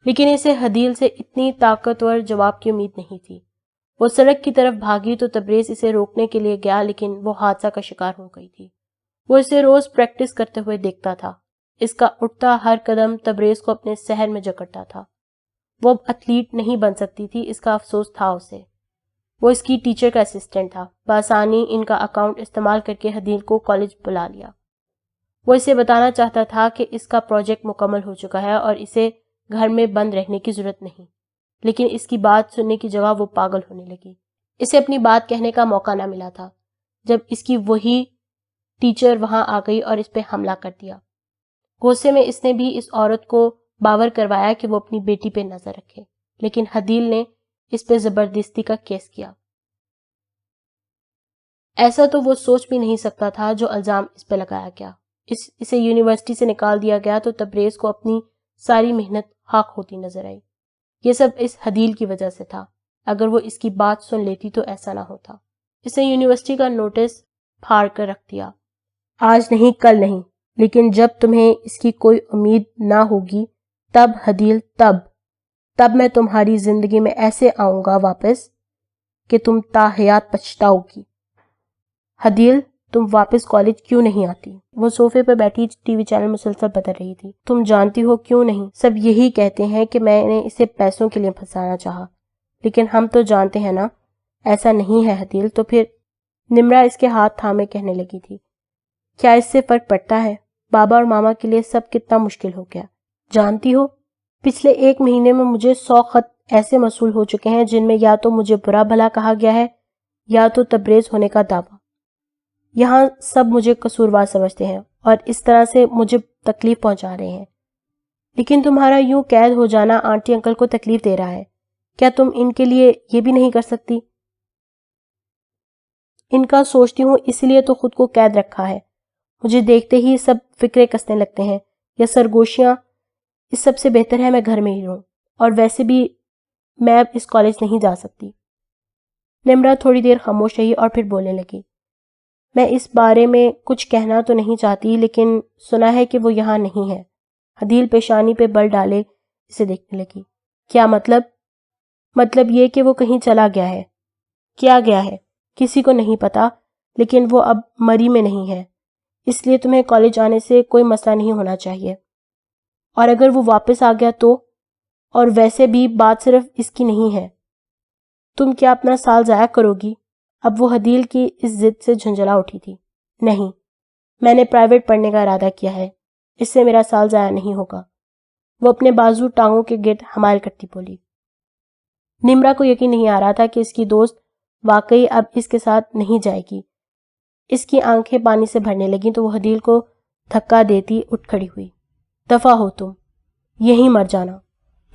لیکن اسے حدیل سے اتنی طاقتور جواب کی امید نہیں تھی۔ وہ سڑک کی طرف بھاگی تو تبریز اسے روکنے کے لیے گیا، لیکن وہ حادثہ کا شکار ہو گئی تھی۔ وہ اسے روز پریکٹس کرتے ہوئے دیکھتا تھا۔ اس کا اٹھتا ہر قدم تبریز کو اپنے سحر میں جکڑتا تھا۔ وہ اب ایتھلیٹ نہیں بن سکتی تھی، اس کا افسوس تھا اسے۔ وہ اس کی ٹیچر کا اسسٹنٹ تھا۔ بآسانی ان کا اکاؤنٹ استعمال کر کے حدیل کو کالج بلا لیا۔ وہ اسے بتانا چاہتا تھا کہ اس کا پروجیکٹ مکمل ہو چکا ہے اور اسے گھر میں بند رہنے کی ضرورت نہیں، لیکن اس کی بات سننے کی جگہ وہ پاگل ہونے لگی۔ اسے اپنی بات کہنے کا موقع نہ ملا تھا جب اس کی وہی ٹیچر وہاں آ گئی اور اس پہ حملہ کر دیا۔ غصے میں اس نے بھی اس عورت کو باور کروایا کہ وہ اپنی بیٹی پہ نظر رکھے، لیکن حدیل نے اس پہ زبردستی کا کیس کیا۔ ایسا تو وہ سوچ بھی نہیں سکتا تھا جو الزام اس پہ لگایا گیا۔ اسے یونیورسٹی سے نکال دیا گیا تو تبریز کو اپنی ساری محنت خاک ہوتی نظر آئی۔ یہ سب اس حدیل کی وجہ سے تھا۔ اگر وہ اس کی بات سن لیتی تو ایسا نہ ہوتا۔ اس نے یونیورسٹی کا نوٹس پھاڑ کر رکھ دیا۔ آج نہیں، کل نہیں، لیکن جب تمہیں اس کی کوئی امید نہ ہوگی تب حدیل، تب میں تمہاری زندگی میں ایسے آؤں گا واپس کہ تم تا حیات پچھتاؤ گی۔ حدیل، تم واپس کالج کیوں نہیں آتی؟ وہ صوفے پہ بیٹھی ٹی وی چینل مسلسل بدل رہی تھی۔ تم جانتی ہو کیوں نہیں؟ سب یہی کہتے ہیں کہ میں نے اسے پیسوں کے لیے پھنسانا چاہا، لیکن ہم تو جانتے ہیں نا ایسا نہیں ہے حدیل۔ تو پھر نمرا اس کے ہاتھ تھامے کہنے لگی تھی، کیا اس سے فرق پڑتا ہے؟ بابا اور ماما کے لیے سب کتنا مشکل ہو گیا۔ جانتی ہو پچھلے 1 مہینے میں مجھے 100 خط ایسے موصول ہو چکے ہیں جن میں یا تو مجھے برا بھلا کہا گیا ہے یا تو تبریز ہونے کا دعویٰ۔ یہاں سب مجھے قصوروار سمجھتے ہیں اور اس طرح سے مجھے تکلیف پہنچا رہے ہیں، لیکن تمہارا یوں قید ہو جانا آنٹی انکل کو تکلیف دے رہا ہے۔ کیا تم ان کے لیے یہ بھی نہیں کر سکتی؟ ان کا سوچتی ہوں، اس لیے تو خود کو قید رکھا ہے۔ مجھے دیکھتے ہی سب فکرے کسنے لگتے ہیں یا سرگوشیاں۔ اس سب سے بہتر ہے میں گھر میں ہی رہوں، اور ویسے بھی میں اب اس کالج نہیں جا سکتی۔ نمرا تھوڑی دیر خاموش رہی اور پھر بولنے لگی، میں اس بارے میں کچھ کہنا تو نہیں چاہتی، لیکن سنا ہے کہ وہ یہاں نہیں ہے۔ حدیل پیشانی پہ بل ڈالے اسے دیکھنے لگی۔ کیا مطلب؟ مطلب یہ کہ وہ کہیں چلا گیا ہے۔ کیا گیا ہے کسی کو نہیں پتا، لیکن وہ اب مری میں نہیں ہے، اس لیے تمہیں کالج آنے سے کوئی مسئلہ نہیں ہونا چاہیے۔ اور اگر وہ واپس آ گیا تو؟ اور ویسے بھی بات صرف اس کی نہیں ہے، تم کیا اپنا سال ضائع کرو گی؟ اب وہ حدیل کی اس ضد سے جھنجھلا اٹھی تھی۔ نہیں، میں نے پرائیویٹ پڑھنے کا ارادہ کیا ہے، اس سے میرا سال ضائع نہیں ہوگا۔ وہ اپنے بازو ٹانگوں کے گرد حمائل کرتی بولی۔ نمرا کو یقین نہیں آ رہا تھا کہ اس کی دوست واقعی اب اس کے ساتھ نہیں جائے گی۔ اس کی آنکھیں پانی سے بھرنے لگیں تو وہ حدیل کو دھکا دیتی اٹھ کھڑی ہوئی۔ دفع ہو تم، یہیں مر جانا۔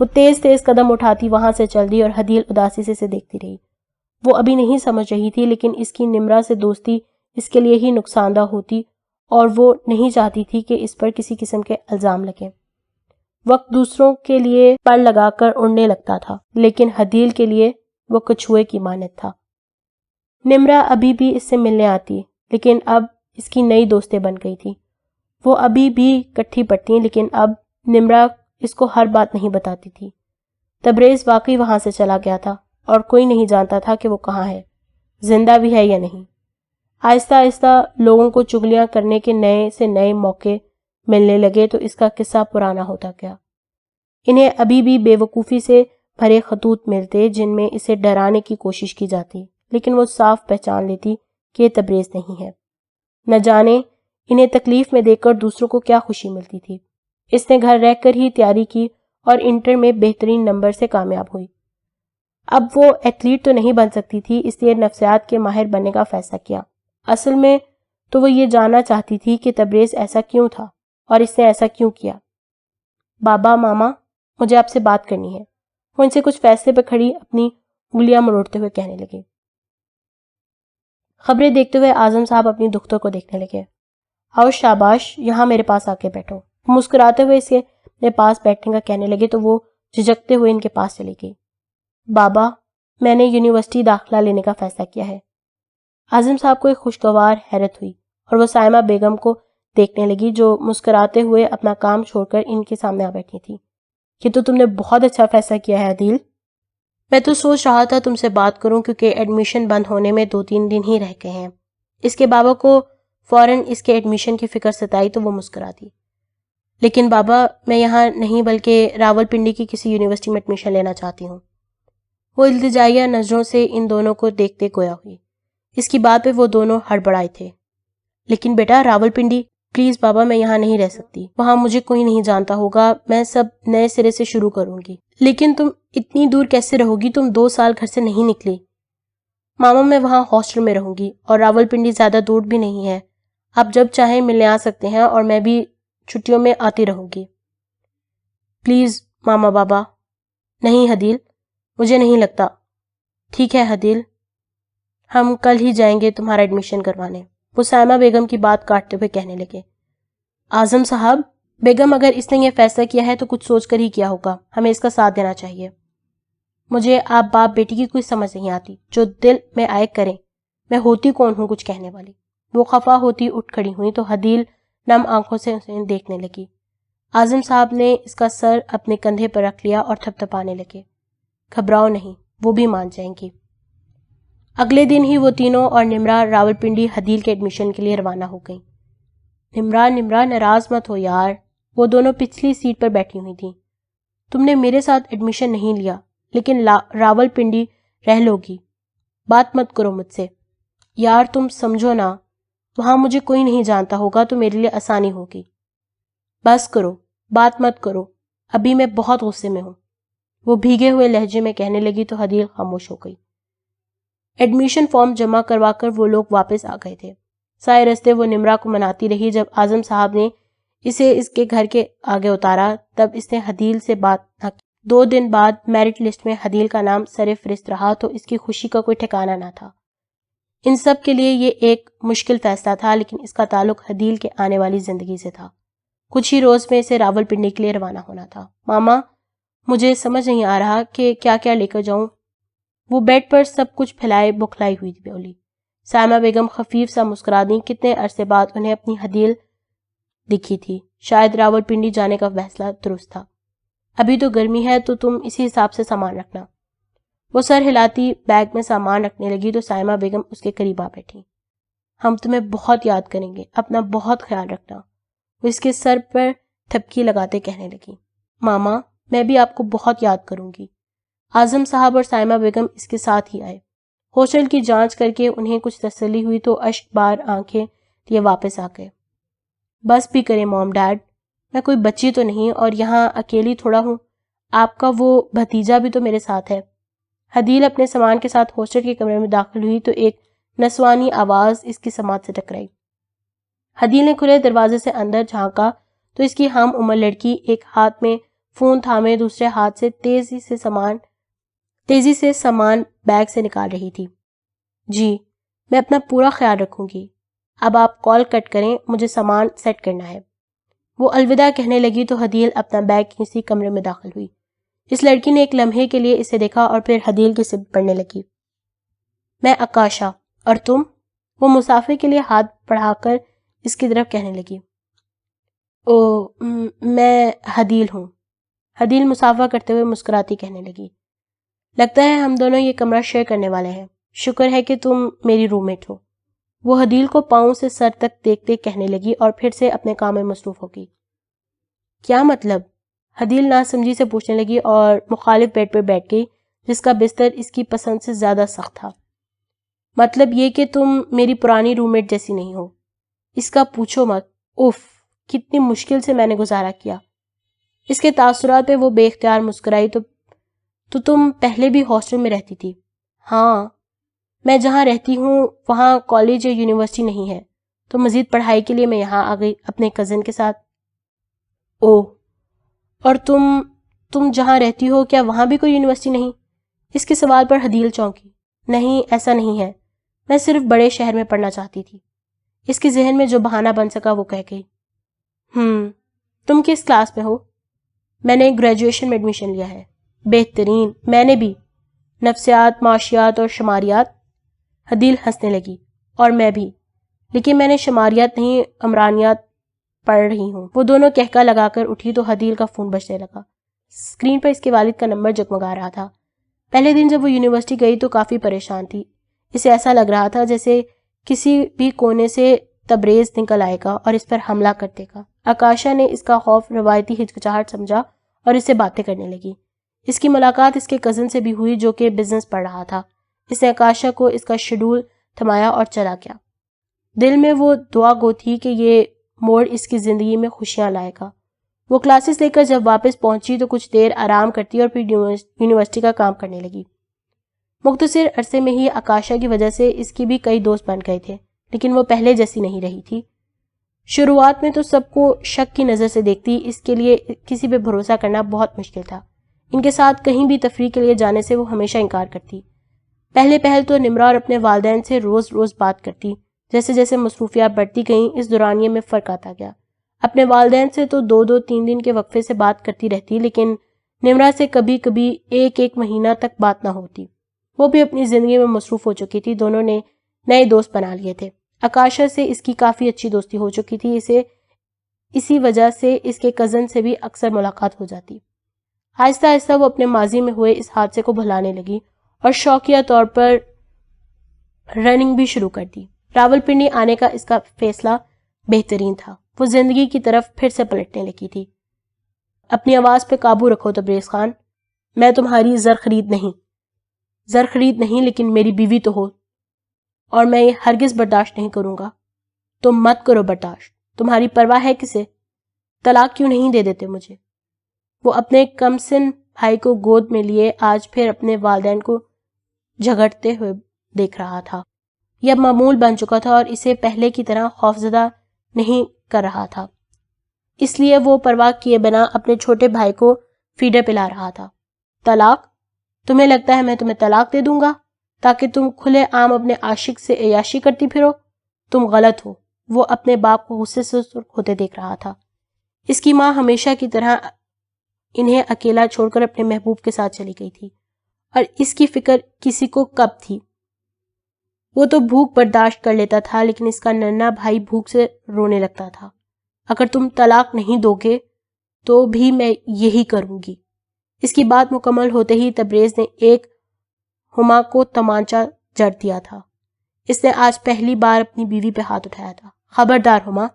وہ تیز تیز قدم اٹھاتی وہاں سے چل دی اور حدیل اداسی سے اسے دیکھتی رہی۔ وہ ابھی نہیں سمجھ رہی تھی، لیکن اس کی نمرا سے دوستی اس کے لیے ہی نقصان دہ ہوتی اور وہ نہیں چاہتی تھی کہ اس پر کسی قسم کے الزام لگیں۔ وقت دوسروں کے لیے پر لگا کر اڑنے لگتا تھا، لیکن ہدیل کے لیے وہ کچھوے کی مانند تھا۔ نمرا ابھی بھی اس سے ملنے آتی، لیکن اب اس کی نئی دوستیں بن گئی تھی۔ وہ ابھی بھی کٹھی پڑتی، لیکن اب نمرا اس کو ہر بات نہیں بتاتی تھی۔ تبریز واقعی وہاں سے چلا گیا تھا اور کوئی نہیں جانتا تھا کہ وہ کہاں ہے، زندہ بھی ہے یا نہیں۔ آہستہ آہستہ لوگوں کو چغلیاں کرنے کے نئے سے نئے موقع ملنے لگے تو اس کا قصہ پرانا ہوتا گیا۔ انہیں ابھی بھی بے وقوفی سے بھرے خطوط ملتے جن میں اسے ڈرانے کی کوشش کی جاتی، لیکن وہ صاف پہچان لیتی کہ یہ تبریز نہیں ہے۔ نہ جانے انہیں تکلیف میں دیکھ کر دوسروں کو کیا خوشی ملتی تھی۔ اس نے گھر رہ کر ہی تیاری کی اور انٹر میں بہترین نمبر سے کامیاب ہوئی۔ اب وہ ایتھلیٹ تو نہیں بن سکتی تھی، اس لیے نفسیات کے ماہر بننے کا فیصلہ کیا۔ اصل میں تو وہ یہ جاننا چاہتی تھی کہ تبریز ایسا کیوں تھا اور اس نے ایسا کیوں کیا۔ بابا، ماما، مجھے آپ سے بات کرنی ہے، وہ ان سے کچھ فیصلے پہ کھڑی اپنی انگلیاں مروڑتے ہوئے کہنے لگی۔ خبریں دیکھتے ہوئے اعظم صاحب اپنی دختر کو دیکھنے لگے۔ آؤ شاباش، یہاں میرے پاس آ کے بیٹھو۔ مسکراتے ہوئے اس کے اپنے پاس بیٹھنے کا کہنے لگے تو وہ جھجکتے ہوئے ان کے پاس چلی گئی۔ بابا، میں نے یونیورسٹی داخلہ لینے کا فیصلہ کیا ہے۔ اعظم صاحب کو ایک خوشگوار حیرت ہوئی اور وہ سائمہ بیگم کو دیکھنے لگی جو مسکراتے ہوئے اپنا کام چھوڑ کر ان کے سامنے آ بیٹھی تھی۔ یہ تو تم نے بہت اچھا فیصلہ کیا ہے عدیل۔ میں تو سوچ رہا تھا تم سے بات کروں کیونکہ ایڈمیشن بند ہونے میں 2-3 دن ہی رہ گئے ہیں۔ اس کے بابا کو فوراً اس کے ایڈمیشن کی فکر ستائی تو وہ مسکرا دی۔ لیکن بابا، میں یہاں نہیں بلکہ راول پنڈی کی کسی یونیورسٹی میں ایڈمیشن لینا چاہتی ہوں۔ وہ التجائیہ نظروں سے ان دونوں کو دیکھتے گویا ہوئی۔ اس کی بات پہ وہ دونوں ہڑبڑائے تھے۔ لیکن بیٹا، راول پنڈی، پلیز بابا، میں یہاں نہیں رہ سکتی، وہاں مجھے کوئی نہیں جانتا ہوگا، میں سب نئے سرے سے شروع کروں گی۔ لیکن تم اتنی دور کیسے رہو گی؟ تم 2 سال گھر سے نہیں نکلی۔ ماما، میں وہاں ہاسٹل میں رہوں گی اور راول پنڈی زیادہ دور بھی نہیں ہے، آپ جب چاہیں ملنے آ سکتے ہیں اور میں بھی چھٹیوں میں آتی رہوں گی۔ پلیز ماما بابا۔ نہیں حدیل، مجھے نہیں لگتا۔ ٹھیک ہے حدیل، ہم کل ہی جائیں گے تمہارا ایڈمیشن کروانے، وہ سائمہ بیگم کی بات کاٹتے ہوئے کہنے لگے۔ اعظم صاحب، بیگم اگر اس نے یہ فیصلہ کیا ہے تو کچھ سوچ کر ہی کیا ہوگا، ہمیں اس کا ساتھ دینا چاہیے۔ مجھے آپ باپ بیٹی کی کوئی سمجھ نہیں آتی، جو دل میں آئے کریں، میں ہوتی کون ہوں کچھ کہنے والی۔ وہ خفا ہوتی اٹھ کھڑی ہوئی تو حدیل نم آنکھوں سے اسے دیکھنے لگی۔ اعظم صاحب نے اس کا سر اپنے کندھے پر رکھ لیا اور تھپتھپانے لگے۔ گھبراؤ نہیں، وہ بھی مان جائیں گی۔ اگلے دن ہی وہ تینوں اور نمرا راول پنڈی حدیل کے ایڈمیشن کے لیے روانہ ہو گئیں۔ نمرا ناراض مت ہو یار، وہ دونوں پچھلی سیٹ پر بیٹھی ہوئی تھیں۔ تم نے میرے ساتھ ایڈمیشن نہیں لیا، لیکن راول پنڈی رہ لوگی، بات مت کرو مجھ سے۔ یار تم سمجھو نا، وہاں مجھے کوئی نہیں جانتا ہوگا تو میرے لیے آسانی ہوگی۔ بس کرو، بات مت کرو، ابھی میں بہت غصے میں ہوں، وہ بھیگے ہوئے لہجے میں کہنے لگی تو حدیل خاموش ہو گئی۔ ایڈمیشن فارم جمع کروا کر وہ لوگ واپس آ گئے تھے۔ سائے رستے وہ نمرا کو مناتی رہی۔ جب اعظم صاحب نے اسے اس کے گھر کے آگے اتارا تب اس نے حدیل سے بات نہ کی۔ 2 دن بعد میرٹ لسٹ میں حدیل کا نام سر فہرست رہا تو اس کی خوشی کا کوئی ٹھکانہ نہ تھا۔ ان سب کے لیے یہ ایک مشکل فیصلہ تھا، لیکن اس کا تعلق حدیل کے آنے والی زندگی سے تھا۔ کچھ ہی روز میں اسے راول پنڈی کے لیے روانہ ہونا تھا۔ ماما، مجھے سمجھ نہیں آ رہا کہ کیا کیا لے کر جاؤں۔ وہ بیڈ پر سب کچھ پھیلائے بکھلائی ہوئی بولی۔ سائمہ بیگم خفیف سا مسکرا دیں۔ کتنے عرصے بعد انہیں اپنی حدیل دکھی تھی۔ شاید راول پنڈی جانے کا فیصلہ درست تھا۔ ابھی تو گرمی ہے تو تم اسی حساب سے سامان رکھنا۔ وہ سر ہلاتی بیگ میں سامان رکھنے لگی تو سائمہ بیگم اس کے قریب آ بیٹھی۔ ہم تمہیں بہت یاد کریں گے، اپنا بہت خیال رکھنا، وہ اس کے سر پر تھپکی لگاتے کہنے لگی۔ ماما، میں بھی آپ کو بہت یاد کروں گی۔ اعظم صاحب اور سائمہ بیگم اس کے ساتھ ہی آئے۔ ہاسٹل کی جانچ کر کے انہیں کچھ تسلی ہوئی تو اشک بار آنکھیں لیے واپس آ گئے۔ بس بھی کریں موم ڈیڈ، میں کوئی بچی تو نہیں اور یہاں اکیلی تھوڑا ہوں، آپ کا وہ بھتیجا بھی تو میرے ساتھ ہے۔ حدیل اپنے سامان کے ساتھ ہاسٹل کے کمرے میں داخل ہوئی تو ایک نسوانی آواز اس کی سماعت سے ٹکرائی۔ حدیل نے کھلے دروازے سے اندر جھانکا تو اس کی ہم عمر لڑکی ایک ہاتھ میں فون تھامے دوسرے ہاتھ سے تیزی سے سامان بیگ سے نکال رہی تھی۔ جی، میں اپنا پورا خیال رکھوں گی، اب آپ کال کٹ کریں، مجھے سامان سیٹ کرنا ہے۔ وہ الوداع کہنے لگی تو حدیل اپنا بیگ کسی کمرے میں داخل ہوئی۔ اس لڑکی نے ایک لمحے کے لیے اسے دیکھا اور پھر حدیل کی سمت پڑھنے لگی۔ میں آکاشا، اور تم؟ وہ مسافر کے لیے ہاتھ بڑھا کر اس کی طرف کہنے لگی۔ میں حدیل ہوں۔ حدیل مسافہ کرتے ہوئے مسکراتی کہنے لگی، لگتا ہے ہم دونوں یہ کمرہ شیئر کرنے والے ہیں۔ شکر ہے کہ تم میری روم میٹ ہو۔ وہ حدیل کو پاؤں سے سر تک دیکھتے کہنے لگی اور پھر سے اپنے کام میں مصروف ہو گئی۔ کیا مطلب؟ حدیل ناسمجھی سے پوچھنے لگی اور مخالف بیڈ پر بیٹھ گئی جس کا بستر اس کی پسند سے زیادہ سخت تھا۔ مطلب یہ کہ تم میری پرانی روم میٹ جیسی نہیں ہو۔ اس کا پوچھو مت۔ اف، کتنی مشکل سے میں نے گزارا کیا۔ اس کے تاثرات پہ وہ بے اختیار مسکرائی۔ تو تم پہلے بھی ہاسٹل میں رہتی تھی؟ ہاں، میں جہاں رہتی ہوں وہاں کالج یا یونیورسٹی نہیں ہے، تو مزید پڑھائی کے لیے میں یہاں آ گئی اپنے کزن کے ساتھ۔ اوہ، اور تم جہاں رہتی ہو کیا وہاں بھی کوئی یونیورسٹی نہیں؟ اس کے سوال پر حدیل چونکی۔ نہیں، ایسا نہیں ہے، میں صرف بڑے شہر میں پڑھنا چاہتی تھی۔ اس کے ذہن میں جو بہانہ بن سکا وہ کہہ گئی۔ تم کس کلاس میں ہو؟ میں نے گریجویشن میں ایڈمیشن لیا ہے۔ بہترین، میں نے بھی، نفسیات، معاشیات اور شماریات۔ حدیل ہنسنے لگی۔ اور میں بھی، لیکن میں نے شماریات نہیں عمرانیات پڑھ رہی ہوں۔ وہ دونوں کہکا لگا کر اٹھی تو حدیل کا فون بجنے لگا۔ اسکرین پر اس کے والد کا نمبر جگمگا رہا تھا۔ پہلے دن جب وہ یونیورسٹی گئی تو کافی پریشان تھی۔ اسے ایسا لگ رہا تھا جیسے کسی بھی کونے سے تبریز نکل آئے گا اور اس پر حملہ کر دے گا۔ آکاشا نے اس کا خوف روایتی ہچکچاہٹ سمجھا اور اس سے باتیں کرنے لگی۔ اس کی ملاقات اس کے کزن سے بھی ہوئی جو کہ بزنس پڑھ رہا تھا۔ اس نے آکاشا کو اس کا شیڈول تھمایا اور چلا گیا۔ دل میں وہ دعا گو تھی کہ یہ موڑ اس کی زندگی میں خوشیاں لائے گا۔ وہ کلاسز لے کر جب واپس پہنچی تو کچھ دیر آرام کرتی اور پھر یونیورسٹی کا کام کرنے لگی۔ مختصر عرصے میں ہی آکاشا کی وجہ سے اس کی بھی کئی دوست بن گئے تھے، لیکن وہ پہلے جیسی نہیں رہی تھی۔ شروعات میں تو سب کو شک کی نظر سے دیکھتی، اس کے لیے کسی پہ بھروسہ کرنا بہت مشکل تھا۔ ان کے ساتھ کہیں بھی تفریح کے لیے جانے سے وہ ہمیشہ انکار کرتی۔ پہل تو نمرا اور اپنے والدین سے روز روز بات کرتی۔ جیسے جیسے مصروفیات بڑھتی گئیں اس دورانیے میں فرق آتا گیا۔ اپنے والدین سے تو 2-3 دن کے وقفے سے بات کرتی رہتی، لیکن نمرا سے کبھی کبھی ایک مہینہ تک بات نہ ہوتی۔ وہ بھی اپنی زندگی میں مصروف ہو چکی تھی۔ دونوں نے نئے دوست بنا لیے تھے۔ آکاشا سے اس کی کافی اچھی دوستی ہو چکی تھی، اسی وجہ سے اس کے کزن سے بھی اکثر ملاقات ہو جاتی۔ آہستہ آہستہ وہ اپنے ماضی میں ہوئے اس حادثے کو بھلانے لگی اور شوقیہ طور پر رننگ بھی شروع کر دی۔ راولپنڈی آنے کا اس کا فیصلہ بہترین تھا۔ وہ زندگی کی طرف پھر سے پلٹنے لگی تھی۔ اپنی آواز پہ قابو رکھو تبریز خان، میں تمہاری زر خرید نہیں لیکن میری بیوی تو ہو، اور میں یہ ہرگز برداشت نہیں کروں گا۔ تم مت کرو برداشت، تمہاری پرواہ ہے کسے؟ طلاق کیوں نہیں دے دیتے مجھے؟ وہ اپنے کمسن بھائی کو گود میں لیے آج پھر اپنے والدین کو جھگڑتے ہوئے دیکھ رہا تھا۔ یہ اب معمول بن چکا تھا اور اسے پہلے کی طرح خوفزدہ نہیں کر رہا تھا۔ اس لیے وہ پرواہ کیے بنا اپنے چھوٹے بھائی کو فیڈر پلا رہا تھا۔ طلاق؟ تمہیں لگتا ہے میں تمہیں طلاق دے دوں گا تاکہ تم کھلے عام اپنے عاشق سے عیاشی کرتی پھرو؟ تم غلط ہو۔ وہ اپنے باپ کو غصے سے سرخ ہوتے دیکھ رہا تھا۔ اس کی ماں ہمیشہ کی طرح انہیں اکیلا چھوڑ کر اپنے محبوب کے ساتھ چلی گئی تھی، اور اس کی فکر کسی کو کب تھی؟ وہ تو بھوک برداشت کر لیتا تھا، لیکن اس کا ننھا بھائی بھوک سے رونے لگتا تھا۔ اگر تم طلاق نہیں دو گے تو بھی میں یہی کروں گی۔ اس کی بات مکمل ہوتے ہی تبریز نے ایک ہما کو تمانچہ جڑ دیا تھا۔ اس نے آج پہلی بار اپنی بیوی پہ ہاتھ اٹھایا تھا۔ خبردار ہما،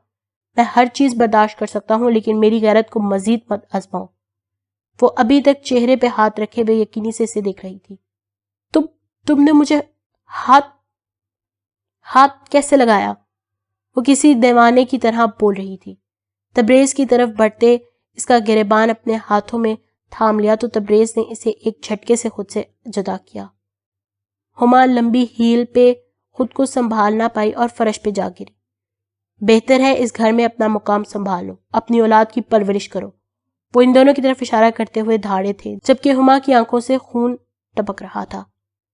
میں ہر چیز برداشت کر سکتا ہوں لیکن میری غیرت کو مزید مت آزماؤ۔ وہ ابھی تک چہرے پہ ہاتھ رکھے بے یقینی سے اسے دیکھ رہی تھی۔ تم نے مجھے ہاتھ کیسے لگایا؟ وہ کسی دیوانے کی طرح بول رہی تھی۔ تبریز کی طرف بڑھتے اس کا گریبان اپنے ہاتھوں میں تھام لیا تو تبریز نے اسے ایک جھٹکے سے خود سے جدا کیا۔ ہما لمبی ہیل پہ خود کو سنبھال نہ پائی اور فرش پہ جا گری۔ بہتر ہے اس گھر میں اپنا مقام سنبھالو، اپنی اولاد کی پرورش کرو۔ وہ ان دونوں کی طرف اشارہ کرتے ہوئے دھاڑے تھے، جبکہ ہما کی آنکھوں سے خون ٹپک رہا تھا۔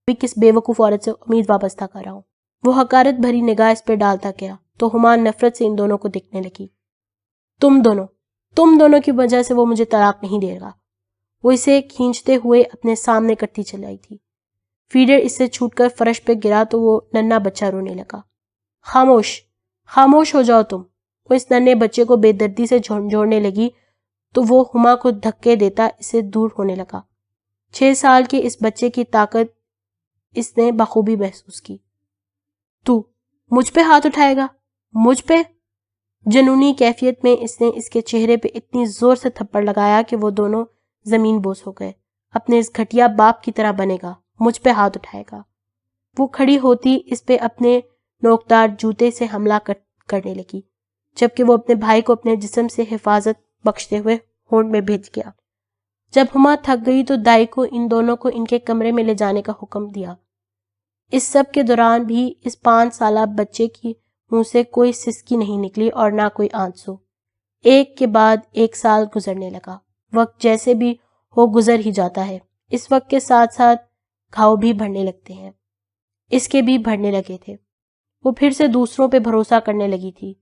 بھی کس بے وقوف عورت سے امید وابستہ کر رہا ہوں۔ وہ حقارت بھری نگاہ اس پہ ڈالتا گیا تو ہما نفرت سے ان دونوں کو دیکھنے لگی۔ تم دونوں، تم دونوں کی وجہ سے وہ مجھے طلاق نہیں دے گا۔ وہ اسے کھینچتے ہوئے اپنے سامنے کرتی چلی آئی تھی۔ فیڈر اس سے چھوٹ کر فرش پہ گرا تو وہ ننھا بچہ رونے لگا۔ خاموش، خاموش ہو جاؤ تم۔ وہ اس ننھے بچے کو بے دردی سے جھنجھوڑنے لگی تو وہ ہما کو دھکے دیتا اسے دور ہونے لگا۔ 6 سال کے اس بچے کی طاقت اس نے بخوبی محسوس کی۔ تو مجھ پہ ہاتھ اٹھائے گا؟ مجھ پہ؟ جنونی کیفیت میں اس نے اس کے چہرے پہ اتنی زور سے تھپڑ لگایا کہ وہ دونوں زمین بوس ہو گئے۔ اپنے اس گھٹیا باپ کی طرح بنے گا، مجھ پہ ہاتھ اٹھائے گا۔ وہ کھڑی ہوتی اس پہ اپنے نوکدار جوتے سے حملہ کرنے لگی، جبکہ وہ اپنے بھائی کو اپنے جسم سے حفاظت بخشتے ہوئے ہونٹ میں بھیج گیا۔ جب ہما تھک گئی تو دائی کو ان دونوں کو ان کے کمرے میں لے جانے کا حکم دیا۔ اس سب کے دوران بھی اس 5 سالہ بچے کی منہ سے کوئی سسکی نہیں نکلی اور نہ کوئی آنسو۔ ایک کے بعد ایک سال گزرنے لگا۔ وقت جیسے بھی ہو گزر ہی جاتا ہے۔ اس وقت کے ساتھ ساتھ گھاؤ بھی بڑھنے لگتے ہیں۔ اس کے بھی بڑھنے لگے تھے۔ وہ پھر سے دوسروں پہ بھروسہ کرنے لگی تھی۔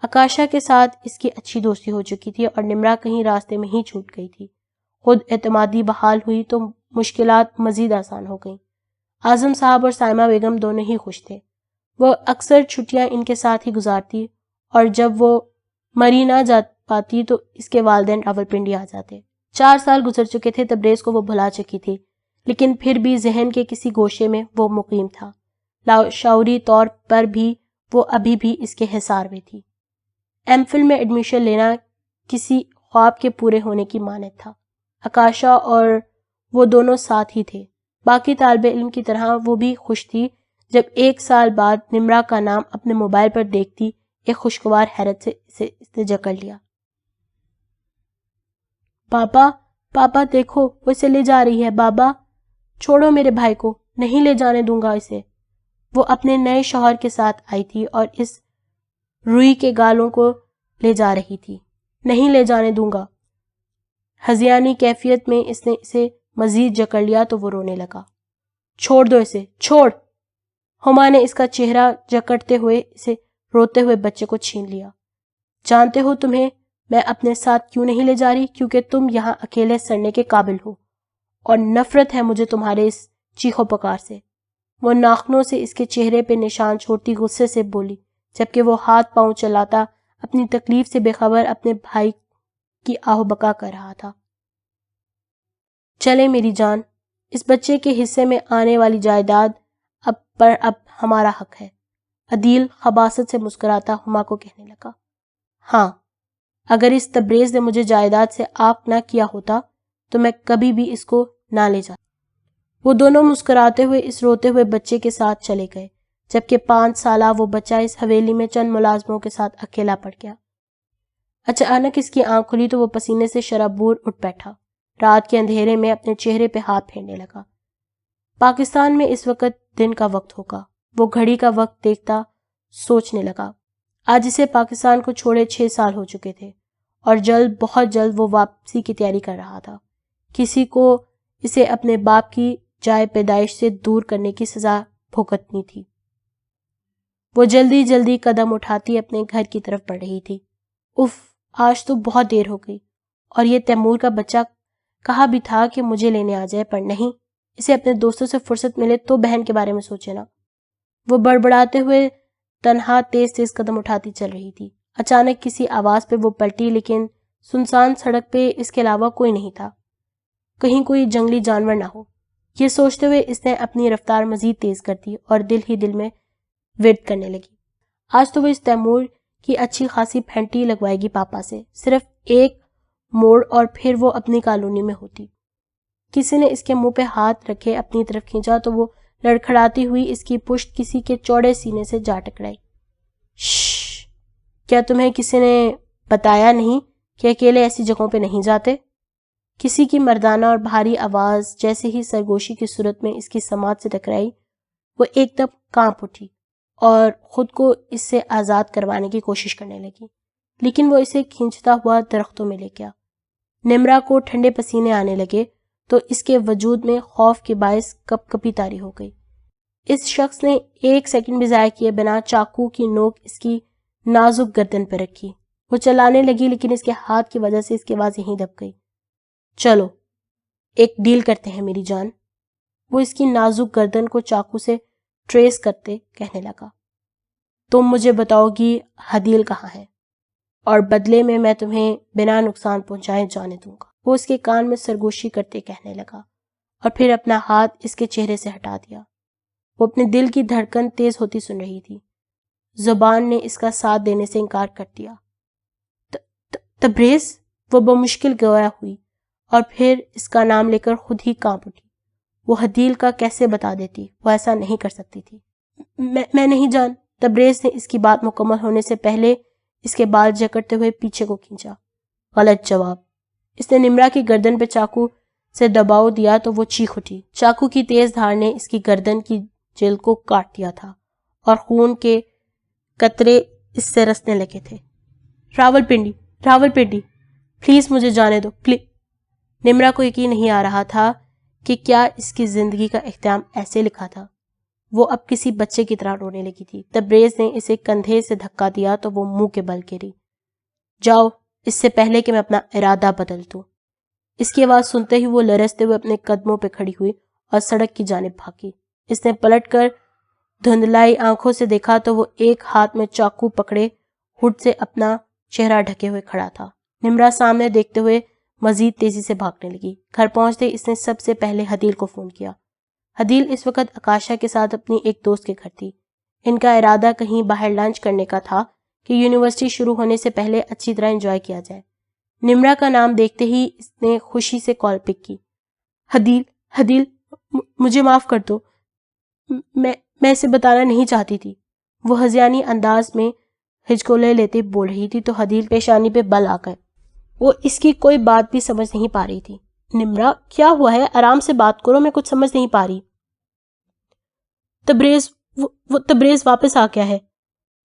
آکاشا کے ساتھ اس کی اچھی دوستی ہو چکی تھی اور نمرا کہیں راستے میں ہی چھوٹ گئی تھی۔ خود اعتمادی بحال ہوئی تو مشکلات مزید آسان ہو گئیں۔ اعظم صاحب اور سائمہ بیگم دونوں ہی خوش تھے۔ وہ اکثر چھٹیاں ان کے ساتھ ہی گزارتی اور جب وہ مری نہ جا پاتی تو اس کے والدین راولپنڈی آ جاتے۔ 4 سال گزر چکے تھے، تبریز کو وہ بھلا چکی تھی، لیکن پھر بھی ذہن کے کسی گوشے میں وہ مقیم تھا۔ لاشعوری طور پر بھی وہ ابھی بھی اس کے حصار میں تھی۔ ایم فل میں ایڈمیشن لینا کسی خواب کے پورے ہونے کی مانند تھا۔ آکاشا اور وہ دونوں ساتھ ہی تھے۔ باقی طالب علم کی طرح وہ بھی خوش تھی جب 1 سال بعد نمرا کا نام اپنے موبائل پر دیکھتی ایک خوشگوار حیرت سے اس نے جکڑ لیا۔ پاپا، پاپا دیکھو، وہ اسے لے جا رہی ہے۔ بابا، چھوڑو میرے بھائی کو، نہیں لے جانے دوں گا اسے۔ وہ اپنے نئے شوہر کے ساتھ آئی تھی اور اس روئی کے گالوں کو لے جا رہی تھی۔ نہیں لے جانے دوں گا۔ ہذیانی کیفیت میں اس نے اسے مزید جکڑ لیا تو وہ رونے لگا۔ چھوڑ دو اسے، چھوڑ۔ ہما نے اس کا چہرہ جکڑتے ہوئے اسے روتے ہوئے بچے کو چھین لیا۔ جانتے ہو تمہیں میں اپنے ساتھ کیوں نہیں لے جا رہی؟ کیونکہ تم یہاں اکیلے سڑنے کے قابل ہو اور نفرت ہے مجھے تمہارے اس چیخو پکار سے۔ وہ ناخنوں سے اس کے چہرے پہ نشان چھوڑتی غصے سے بولی، جبکہ وہ ہاتھ پاؤں چلاتا اپنی تکلیف سے بے خبر اپنے بھائی کی آہو بکا کر رہا تھا۔ چلے میری جان، اس بچے کے حصے میں آنے والی جائیداد اب ہمارا حق ہے۔ عدیل خباثت سے مسکراتا ہما کو کہنے لگا۔ ہاں، اگر اس تبریز نے مجھے جائیداد سے عاق نہ کیا ہوتا تو میں کبھی بھی اس کو نہ لے جاتا۔ وہ دونوں مسکراتے ہوئے اس روتے ہوئے بچے کے ساتھ چلے گئے، جبکہ 5 سالہ وہ بچہ اس حویلی میں چند ملازموں کے ساتھ اکیلا پڑ گیا۔ اچانک اس کی آنکھ کھلی تو وہ پسینے سے شرابور اٹھ بیٹھا۔ رات کے اندھیرے میں اپنے چہرے پہ ہاتھ پھیرنے لگا۔ پاکستان میں اس وقت دن کا وقت ہوگا۔ وہ گھڑی کا وقت دیکھتا سوچنے لگا۔ آج اسے پاکستان کو چھوڑے 6 سال ہو چکے تھے اور بہت جلد وہ واپسی کی تیاری کر رہا تھا۔ کسی کو اسے اپنے باپ کی جائے پیدائش سے دور کرنے کی سزا بھگتنی تھی۔ وہ جلدی جلدی قدم اٹھاتی اپنے گھر کی طرف بڑھ رہی تھی۔ اف، آج تو بہت دیر ہو گئی، اور یہ تیمور کا بچہ کہا بھی تھا کہ مجھے لینے آ جائے، پر نہیں، اسے اپنے دوستوں سے فرصت ملے تو بہن کے بارے میں سوچے نا۔ وہ بڑبڑاتے ہوئے تنہا تیز تیز قدم اٹھاتی چل رہی تھی۔ اچانک کسی آواز پہ وہ پلٹی، لیکن سنسان سڑک پہ اس کے علاوہ کوئی نہیں تھا، کہیں کوئی جنگلی جانور نہ ہو۔ یہ سوچتے ہوئے اس نے اپنی رفتار مزید تیز کر دی اور دل ہی دل میں ورد کرنے لگی، آج تو وہ اس تیمور کی اچھی خاصی پھینٹی لگوائے گی پاپا سے، صرف ایک موڑ اور پھر وہ اپنی کالونی میں ہوتی۔ کسی نے اس کے منہ پہ ہاتھ رکھے اپنی طرف کھینچا تو وہ لڑکھڑاتی ہوئی اس کی پشت کسی کے چوڑے سینے سے جا ٹکرائی۔ شش، کیا تمہیں کسی نے بتایا نہیں کہ اکیلے ایسی جگہوں پہ نہیں جاتے؟ کسی کی مردانہ اور بھاری آواز جیسے ہی سرگوشی کی صورت میں اس کی سماعت سے ٹکرائی، وہ ایک دم کانپ اٹھی اور خود کو اس سے آزاد کروانے کی کوشش کرنے لگی، لیکن وہ اسے کھینچتا ہوا درختوں میں لے گیا۔ نمرا کو ٹھنڈے پسینے آنے لگے تو اس کے وجود میں خوف کے باعث کپ کپی طاری ہو گئی۔ اس شخص نے 1 سیکنڈ بھی ضائع کیے بنا چاقو کی نوک اس کی نازک گردن پہ رکھی۔ وہ چلانے لگی لیکن اس کے ہاتھ کی وجہ سے اس کی آواز یہیں دب گئی. چلو ایک ڈیل کرتے ہیں میری جان. وہ اس کی نازک گردن کو چاقو سے ٹریس کرتے کہنے لگا. تم مجھے بتاؤ گی حدیل کہاں ہے اور بدلے میں تمہیں بنا نقصان پہنچائے جانے دوں گا. وہ اس کے کان میں سرگوشی کرتے کہنے لگا اور پھر اپنا ہاتھ اس کے چہرے سے ہٹا دیا. وہ اپنے دل کی دھڑکن تیز ہوتی سن رہی تھی. زبان نے اس کا ساتھ دینے سے انکار کر دیا. تبریز. وہ بمشکل گویا ہوئی اور پھر اس کا نام لے کر خود ہی کانپ اٹھی. وہ حدیل کا کیسے بتا دیتی؟ وہ ایسا نہیں کر سکتی تھی. میں نہیں جان. تبریز نے اس کی بات مکمل ہونے سے پہلے اس کے بال جکڑتے ہوئے پیچھے کو کھینچا. غلط جواب. اس نے نمرا کی گردن پہ چاقو سے دباؤ دیا تو وہ چیخ اٹھی. چاقو کی تیز دھار نے اس کی گردن کی جلد کو کاٹ دیا تھا اور خون کے قطرے اس سے رسنے لگے تھے. راولپنڈی پلیز مجھے جانے دو پلیز. نمرا کو یقین نہیں آ رہا تھا کہ کیا اس کی زندگی کا اختتام ایسے لکھا تھا. وہ اب کسی بچے کی طرح رونے لگی تھی. تبریز نے اسے کندھے سے دھکا دیا تو وہ منہ کے بل گری. جاؤ اس سے پہلے کہ میں اپنا ارادہ بدل دوں. اس کی آواز سنتے ہی وہ لرزتے ہوئے اپنے قدموں پہ کھڑی ہوئی اور سڑک کی جانب بھاگی. اس نے پلٹ کر دھندلائی آنکھوں سے دیکھا تو وہ ایک ہاتھ میں چاقو پکڑے ہڈ سے اپنا چہرہ ڈھکے ہوئے کھڑا تھا. نمرا سامنے دیکھتے ہوئے مزید تیزی سے بھاگنے لگی. گھر پہنچتے اس نے سب سے پہلے حدیل کو فون کیا. حدیل اس وقت آکاشا کے ساتھ اپنی ایک دوست کے گھر تھی. ان کا ارادہ کہیں باہر لنچ کرنے کا تھا کہ یونیورسٹی شروع ہونے سے پہلے اچھی طرح انجوائے کیا جائے. نمرا کا نام دیکھتے ہی اس نے خوشی سے کال پک کی. حدیل مجھے معاف کر دو. میں اسے بتانا نہیں چاہتی تھی. وہ ہذیانی انداز میں ہچکولے لیتے بول رہی تھی تو حدیل پیشانی پہ بل آ گئے. وہ اس کی کوئی بات بھی سمجھ نہیں پا رہی تھی. نمرا کیا ہوا ہے؟ آرام سے بات کرو، میں کچھ سمجھ نہیں پا رہی. تبریز واپس آ گیا ہے.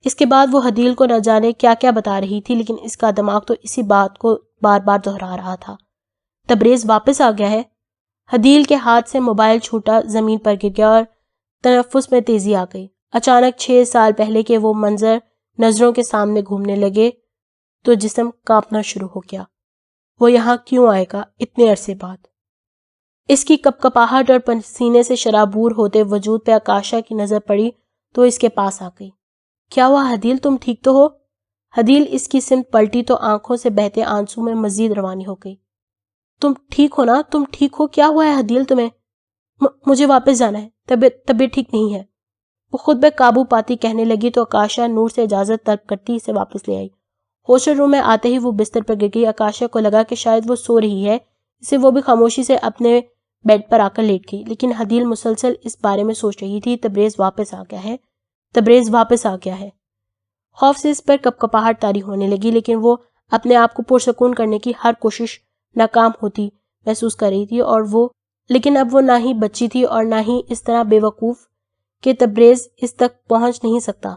اس کے بعد وہ حدیل کو نہ جانے کیا کیا بتا رہی تھی لیکن اس کا دماغ تو اسی بات کو بار بار دہرا رہا تھا. تبریز واپس آ گیا ہے. حدیل کے ہاتھ سے موبائل چھوٹا زمین پر گر گیا اور تنفس میں تیزی آ گئی. اچانک 6 سال پہلے کے وہ منظر نظروں کے سامنے گھومنے لگے تو جسم کانپنا شروع ہو گیا. وہ یہاں کیوں آئے گا اتنے عرصے بعد؟ اس کی کپکپاہٹ اور پسینے سے شرابور ہوتے وجود پہ آکاشا کی نظر پڑی تو اس کے پاس آ گئی. کیا ہوا حدیل، تم ٹھیک تو ہو؟ حدیل اس کی سمت پلٹی تو آنکھوں سے بہتے آنسو میں مزید روانی ہو گئی. تم ٹھیک ہو نا؟ تم ٹھیک ہو؟ کیا ہوا ہے حدیل تمہیں؟ مجھے واپس جانا ہے. طبیعت ٹھیک نہیں ہے. وہ خود بے قابو پاتی کہنے لگی تو آکاشا نور سے اجازت طلب کرتی اسے واپس لے آئی. ہوسٹل روم میں آتے ہی وہ بستر پر گر گئی. آکاشا کو لگا کہ شاید وہ سو رہی ہے، اسے وہ بھی خاموشی سے اپنے بیڈ پر آ کر لیٹ گئی. لیکن حدیل مسلسل اس بارے میں سوچ رہی تھی. تبریز واپس آ گیا ہے. خوف سے اس پر کپکپاہٹ طاری ہونے لگی لیکن وہ اپنے آپ کو پرسکون کرنے کی ہر کوشش ناکام ہوتی محسوس کر رہی تھی لیکن اب وہ نہ ہی بچی تھی اور نہ ہی اس طرح بے وقوف کہ تبریز اس تک پہنچ نہیں سکتا.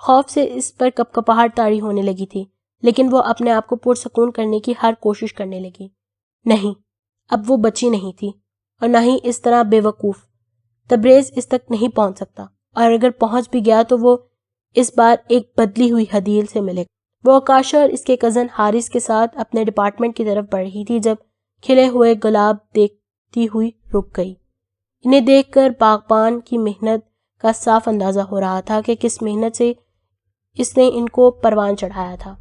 خوف سے اس پر کپکپاہٹ طاری ہونے لگی تھی لیکن وہ اپنے آپ کو پرسکون کرنے کی ہر کوشش کرنے لگی. نہیں، اب وہ بچی نہیں تھی اور نہ ہی اس طرح بے وقوف. تبریز اس تک نہیں پہنچ سکتا اور اگر پہنچ بھی گیا تو وہ اس بار ایک بدلی ہوئی حدیل سے ملے. وہ آکاشا اور اس کے کزن حارث کے ساتھ اپنے ڈپارٹمنٹ کی طرف بڑھ رہی تھی جب کھلے ہوئے گلاب دیکھتی ہوئی رک گئی. انہیں دیکھ کر باغبان کی محنت کا صاف اندازہ ہو رہا تھا کہ کس محنت سے اس نے ان کو پروان چڑھایا تھا.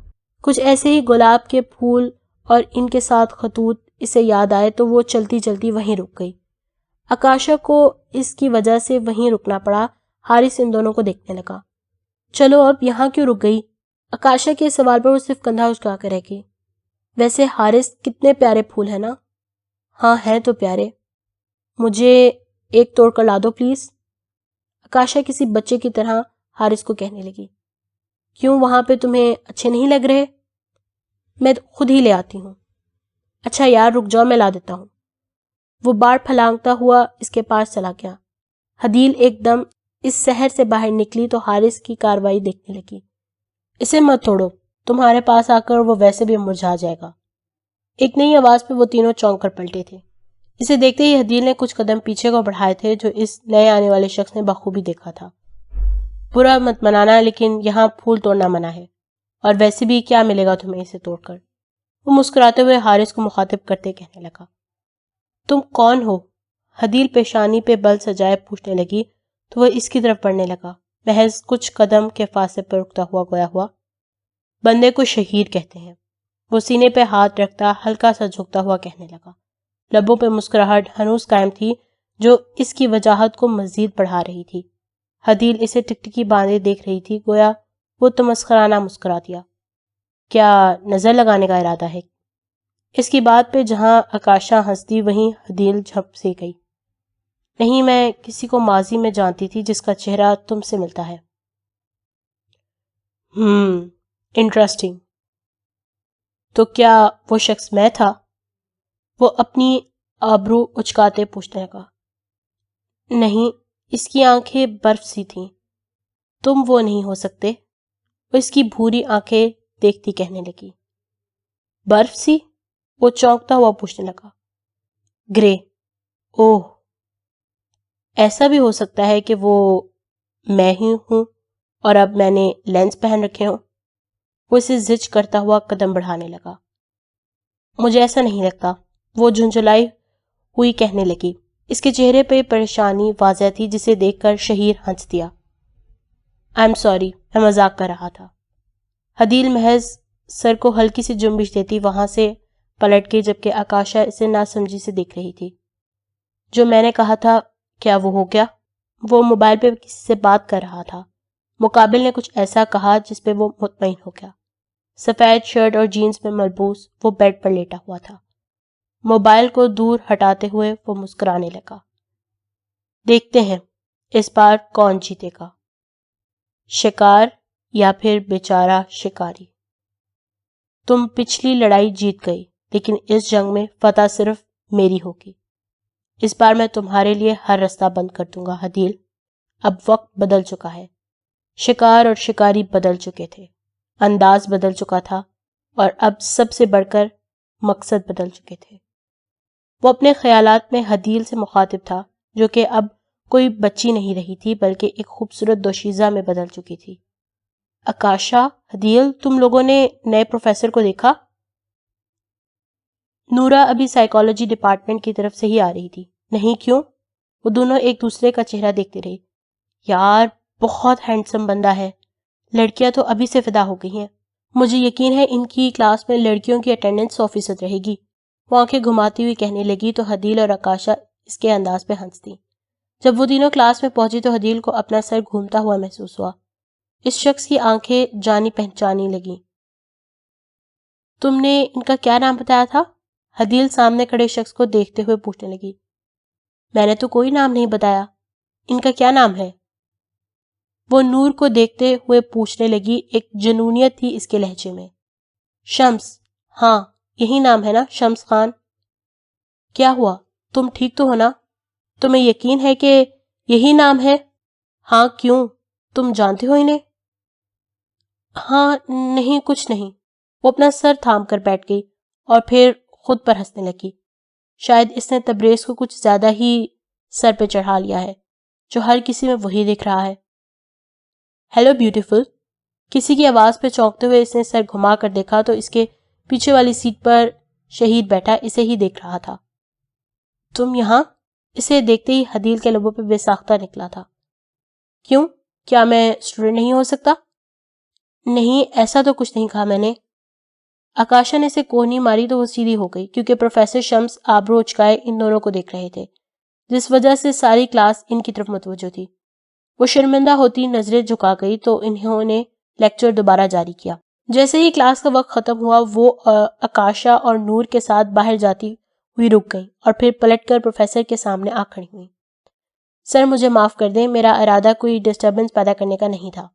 کچھ ایسے ہی گلاب کے پھول اور ان کے ساتھ خطوط اسے یاد آئے تو وہ چلتی چلتی وہیں رک گئی. آکاشا کو اس کی وجہ سے وہیں رکنا پڑا. حارث ان دونوں کو دیکھنے لگا. چلو اب یہاں کیوں رک گئی؟ آکاشا کے سوال پر وہ صرف کندھا اچکا کر رہ گئی. ویسے حارث کتنے پیارے پھول ہیں نا؟ ہاں ہیں تو پیارے. مجھے ایک توڑ کر لا دو پلیز. آکاشا کسی بچے کی طرح حارث کو کہنے لگی. کیوں، وہاں پہ تمہیں اچھے نہیں لگ رہے؟ میں خود ہی لے آتی ہوں. اچھا یار رک جاؤ، میں لا دیتا ہوں. وہ باڑ پھلانگتا ہوا اس کے پاس چلا گیا. حدیل ایک دم اس شہر سے باہر نکلی تو حارث کی کاروائی دیکھنے لگی. اسے مت توڑو، تمہارے پاس آ کر وہ ویسے بھی مرجھا جائے گا. ایک نئی آواز پہ وہ تینوں چونک کر پلٹے تھے. اسے دیکھتے ہی حدیل نے کچھ قدم پیچھے کو بڑھائے تھے جو اس نئے آنے والے شخص نے بخوبی دیکھا تھا. برا مت منانا لیکن یہاں پھول توڑنا منع ہے. اور ویسے بھی کیا ملے گا تمہیں اسے توڑ کر؟ وہ مسکراتے ہوئے حارث کو مخاطب کرتے کہنے لگا۔ تم کون ہو؟ حدیل پیشانی پہ بل سجائے پوچھنے لگی تو وہ اس کی طرف بڑھنے لگا، محض کچھ قدم کے فاصلے پر رکتا ہوا گویا ہوا۔ بندے کو شہیر کہتے ہیں۔ وہ سینے پہ ہاتھ رکھتا ہلکا سا جھکتا ہوا کہنے لگا، لبوں پہ مسکراہٹ ہنوز قائم تھی جو اس کی وجاہت کو مزید بڑھا رہی تھی۔ حدیل اسے ٹکٹکی باندھے دیکھ رہی تھی، گویا وہ تمسخرانہ مسکرا دیا۔ کیا نظر لگانے کا ارادہ ہے؟ اس کی بات پہ جہاں آکاشا ہنستی وہیں حدیل جھپ سے گئی۔ نہیں، میں کسی کو ماضی میں جانتی تھی جس کا چہرہ تم سے ملتا ہے۔ انٹرسٹنگ۔ تو کیا وہ شخص میں تھا؟ وہ اپنی آبرو اچکاتے پوچھنے لگا۔ نہیں، اس کی آنکھیں برف سی تھیں۔ تم وہ نہیں ہو سکتے، وہ اس کی بھوری آنکھیں دیکھتی کہنے لگی۔ برف سی؟ وہ چونکتا ہوا پوچھنے لگا۔ گرے۔ اوہ، ایسا بھی ہو سکتا ہے کہ وہ میں ہی ہوں اور اب میں نے لینس پہن رکھے ہوں۔ وہ اسے زج کرتا ہوا قدم بڑھانے لگا۔ مجھے ایسا نہیں لگتا، وہ جھنجھلائی ہوئی کہنے لگی۔ اس کے چہرے پہ پریشانی واضح تھی جسے دیکھ کر شہیر ہنس دیا۔ I'm sorry، میں مذاق کر رہا تھا۔ حدیل محض سر کو ہلکی سی جنبش دیتی وہاں سے پلٹ گئی جبکہ آکاشا اسے ناسمجھی سے دیکھ رہی تھی۔ جو میں نے کہا تھا کیا وہ ہو گیا؟ وہ موبائل پہ کسی سے بات کر رہا تھا۔ مقابل نے کچھ ایسا کہا جس پہ وہ مطمئن ہو گیا۔ سفید شرٹ اور جینز میں ملبوس وہ بیڈ پر لیٹا ہوا تھا۔ موبائل کو دور ہٹاتے ہوئے وہ مسکرانے لگا۔ دیکھتے ہیں اس بار کون جیتے گا، شکار یا پھر بیچارہ شکاری۔ تم پچھلی لڑائی جیت گئی، لیکن اس جنگ میں فتح صرف میری ہوگی۔ اس بار میں تمہارے لیے ہر رستہ بند کر دوں گا حدیل۔ اب وقت بدل چکا ہے، شکار اور شکاری بدل چکے تھے، انداز بدل چکا تھا، اور اب سب سے بڑھ کر مقصد بدل چکے تھے۔ وہ اپنے خیالات میں حدیل سے مخاطب تھا جو کہ اب کوئی بچی نہیں رہی تھی بلکہ ایک خوبصورت دوشیزہ میں بدل چکی تھی۔ آکاشا، حدیل، تم لوگوں نے نئے پروفیسر کو دیکھا؟ نورا ابھی سائیکالوجی ڈپارٹمنٹ کی طرف سے ہی آ رہی تھی۔ نہیں، کیوں؟ وہ دونوں ایک دوسرے کا چہرہ دیکھتے رہے۔ یار، بہت ہینڈسم بندہ ہے، لڑکیاں تو ابھی سے فدا ہو گئی ہیں۔ مجھے یقین ہے ان کی کلاس میں لڑکیوں کی اٹینڈنس 100% رہے گی۔ وہ آنکھیں گھماتی ہوئی کہنے لگی تو حدیل اور آکاشا اس کے انداز پہ ہنس دی۔ جب وہ تینوں کلاس میں پہنچی تو حدیل کو اپنا سر گھومتا ہوا محسوس ہوا۔ اس شخص کی آنکھیں جانی پہچانی لگیں۔ تم نے ان کا کیا نام بتایا تھا؟ حدیل سامنے کھڑے شخص کو دیکھتے ہوئے پوچھنے لگی۔ میں نے تو کوئی نام نہیں بتایا، ان کا کیا نام ہے؟ وہ نور کو دیکھتے ہوئے پوچھنے لگی، ایک جنونیت تھی اس کے لہجے میں۔ شمس۔ ہاں، یہی نام ہے نا، شمس خان۔ کیا ہوا، تم ٹھیک تو ہو نا؟ تمہیں یقین ہے کہ یہی نام ہے؟ ہاں، کیوں، تم جانتے ہو انہیں؟ ہاں، نہیں، کچھ نہیں۔ وہ اپنا سر تھام کر بیٹھ گئی اور پھر خود پر ہنسنے لگی۔ شاید اس نے تبریز کو کچھ زیادہ ہی سر پہ چڑھا لیا ہے، جو ہر کسی میں وہی دکھ رہا ہے۔ Hello beautiful. کسی کی آواز پہ چونکتے ہوئے اس نے سر گھما کر دیکھا تو اس کے پیچھے والی سیٹ پر شہید بیٹھا اسے ہی دیکھ رہا تھا۔ تم یہاں؟ اسے دیکھتے ہی حدیل کے لبوں پہ بے ساختہ نکلا تھا۔ کیوں، کیا میں اسٹوڈنٹ نہیں ہو سکتا؟ نہیں، ایسا تو کچھ نہیں کہا میں نے۔ آکاشا نے اسے کوہنی ماری تو وہ سیدھی ہو گئی کیونکہ پروفیسر شمس آبرو اچکائے ان دونوں کو دیکھ رہے تھے، جس وجہ سے ساری کلاس ان کی طرف متوجہ تھی۔ وہ شرمندہ ہوتی نظریں جھکا گئی تو انہوں نے لیکچر دوبارہ جاری کیا۔ جیسے ہی کلاس کا وقت ختم ہوا وہ آکاشا اور نور کے ساتھ باہر جاتی ہوئی رک گئی اور پھر پلٹ کر پروفیسر کے سامنے آ کھڑی ہوئی۔ سر، مجھے معاف کر دیں، میرا ارادہ کوئی ڈسٹربنس پیدا کرنے کا نہیں تھا۔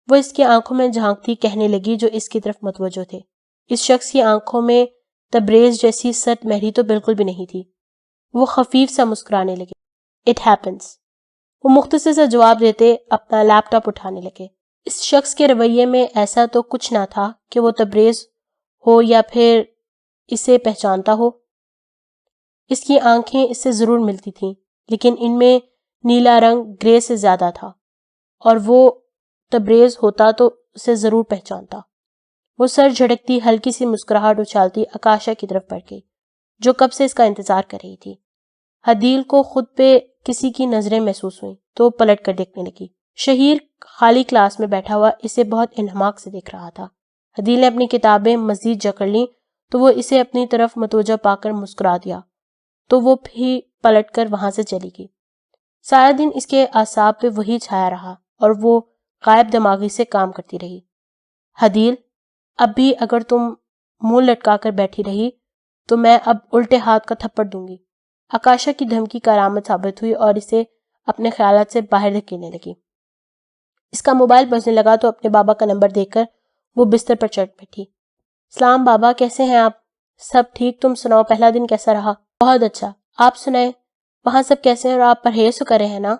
وہ اس کی آنکھوں میں جھانکتی کہنے لگی جو اس کی طرف متوجہ تھے۔ اس شخص کی آنکھوں میں تبریز جیسی سرد مہری تو بالکل بھی نہیں تھی۔ وہ خفیف سا مسکرانے لگے۔ It happens. وہ مختصر سا جواب دیتے اپنا لیپ ٹاپ اٹھانے لگے۔ اس شخص کے رویے میں ایسا تو کچھ نہ تھا کہ وہ تبریز ہو یا پھر اسے پہچانتا ہو۔ اس کی آنکھیں اس سے ضرور ملتی تھیں لیکن ان میں نیلا رنگ گرے سے زیادہ تھا، اور وہ تبریز ہوتا تو اسے ضرور پہچانتا۔ وہ سر جھٹکتی ہلکی سی مسکراہٹ اچھالتی آکاشا کی طرف بڑھ گئی جو کب سے اس کا انتظار کر رہی تھی۔ حدیل کو خود پہ کسی کی نظریں محسوس ہوئیں تو وہ پلٹ کر دیکھنے لگی۔ شہیر خالی کلاس میں بیٹھا ہوا اسے بہت انہماک سے دیکھ رہا تھا۔ حدیل نے اپنی کتابیں مزید جکڑ لیں تو وہ اسے اپنی طرف متوجہ پا کر مسکرا دیا تو وہ بھی پلٹ کر وہاں سے چلی گئی۔ سارا دن اس کے اعصاب پہ وہی چھایا رہا اور وہ غائب دماغی سے کام کرتی رہی۔ حدیل، اب بھی اگر تم منہ لٹکا کر بیٹھی رہی تو میں اب الٹے ہاتھ کا تھپڑ دوں گی۔ آکاشا کی دھمکی کارآمد ثابت ہوئی اور اسے اپنے خیالات سے باہر دھکیلنے لگی۔ اس کا موبائل بجنے لگا تو اپنے بابا کا نمبر دیکھ کر وہ بستر پر چڑھ بیٹھی۔ سلام بابا، کیسے ہیں آپ؟ سب ٹھیک، تم سناؤ، پہلا دن کیسا رہا؟ بہت اچھا، آپ سنائیں، وہاں سب کیسے ہیں اور آپ پرہیز تو کر رہے ہیں نا؟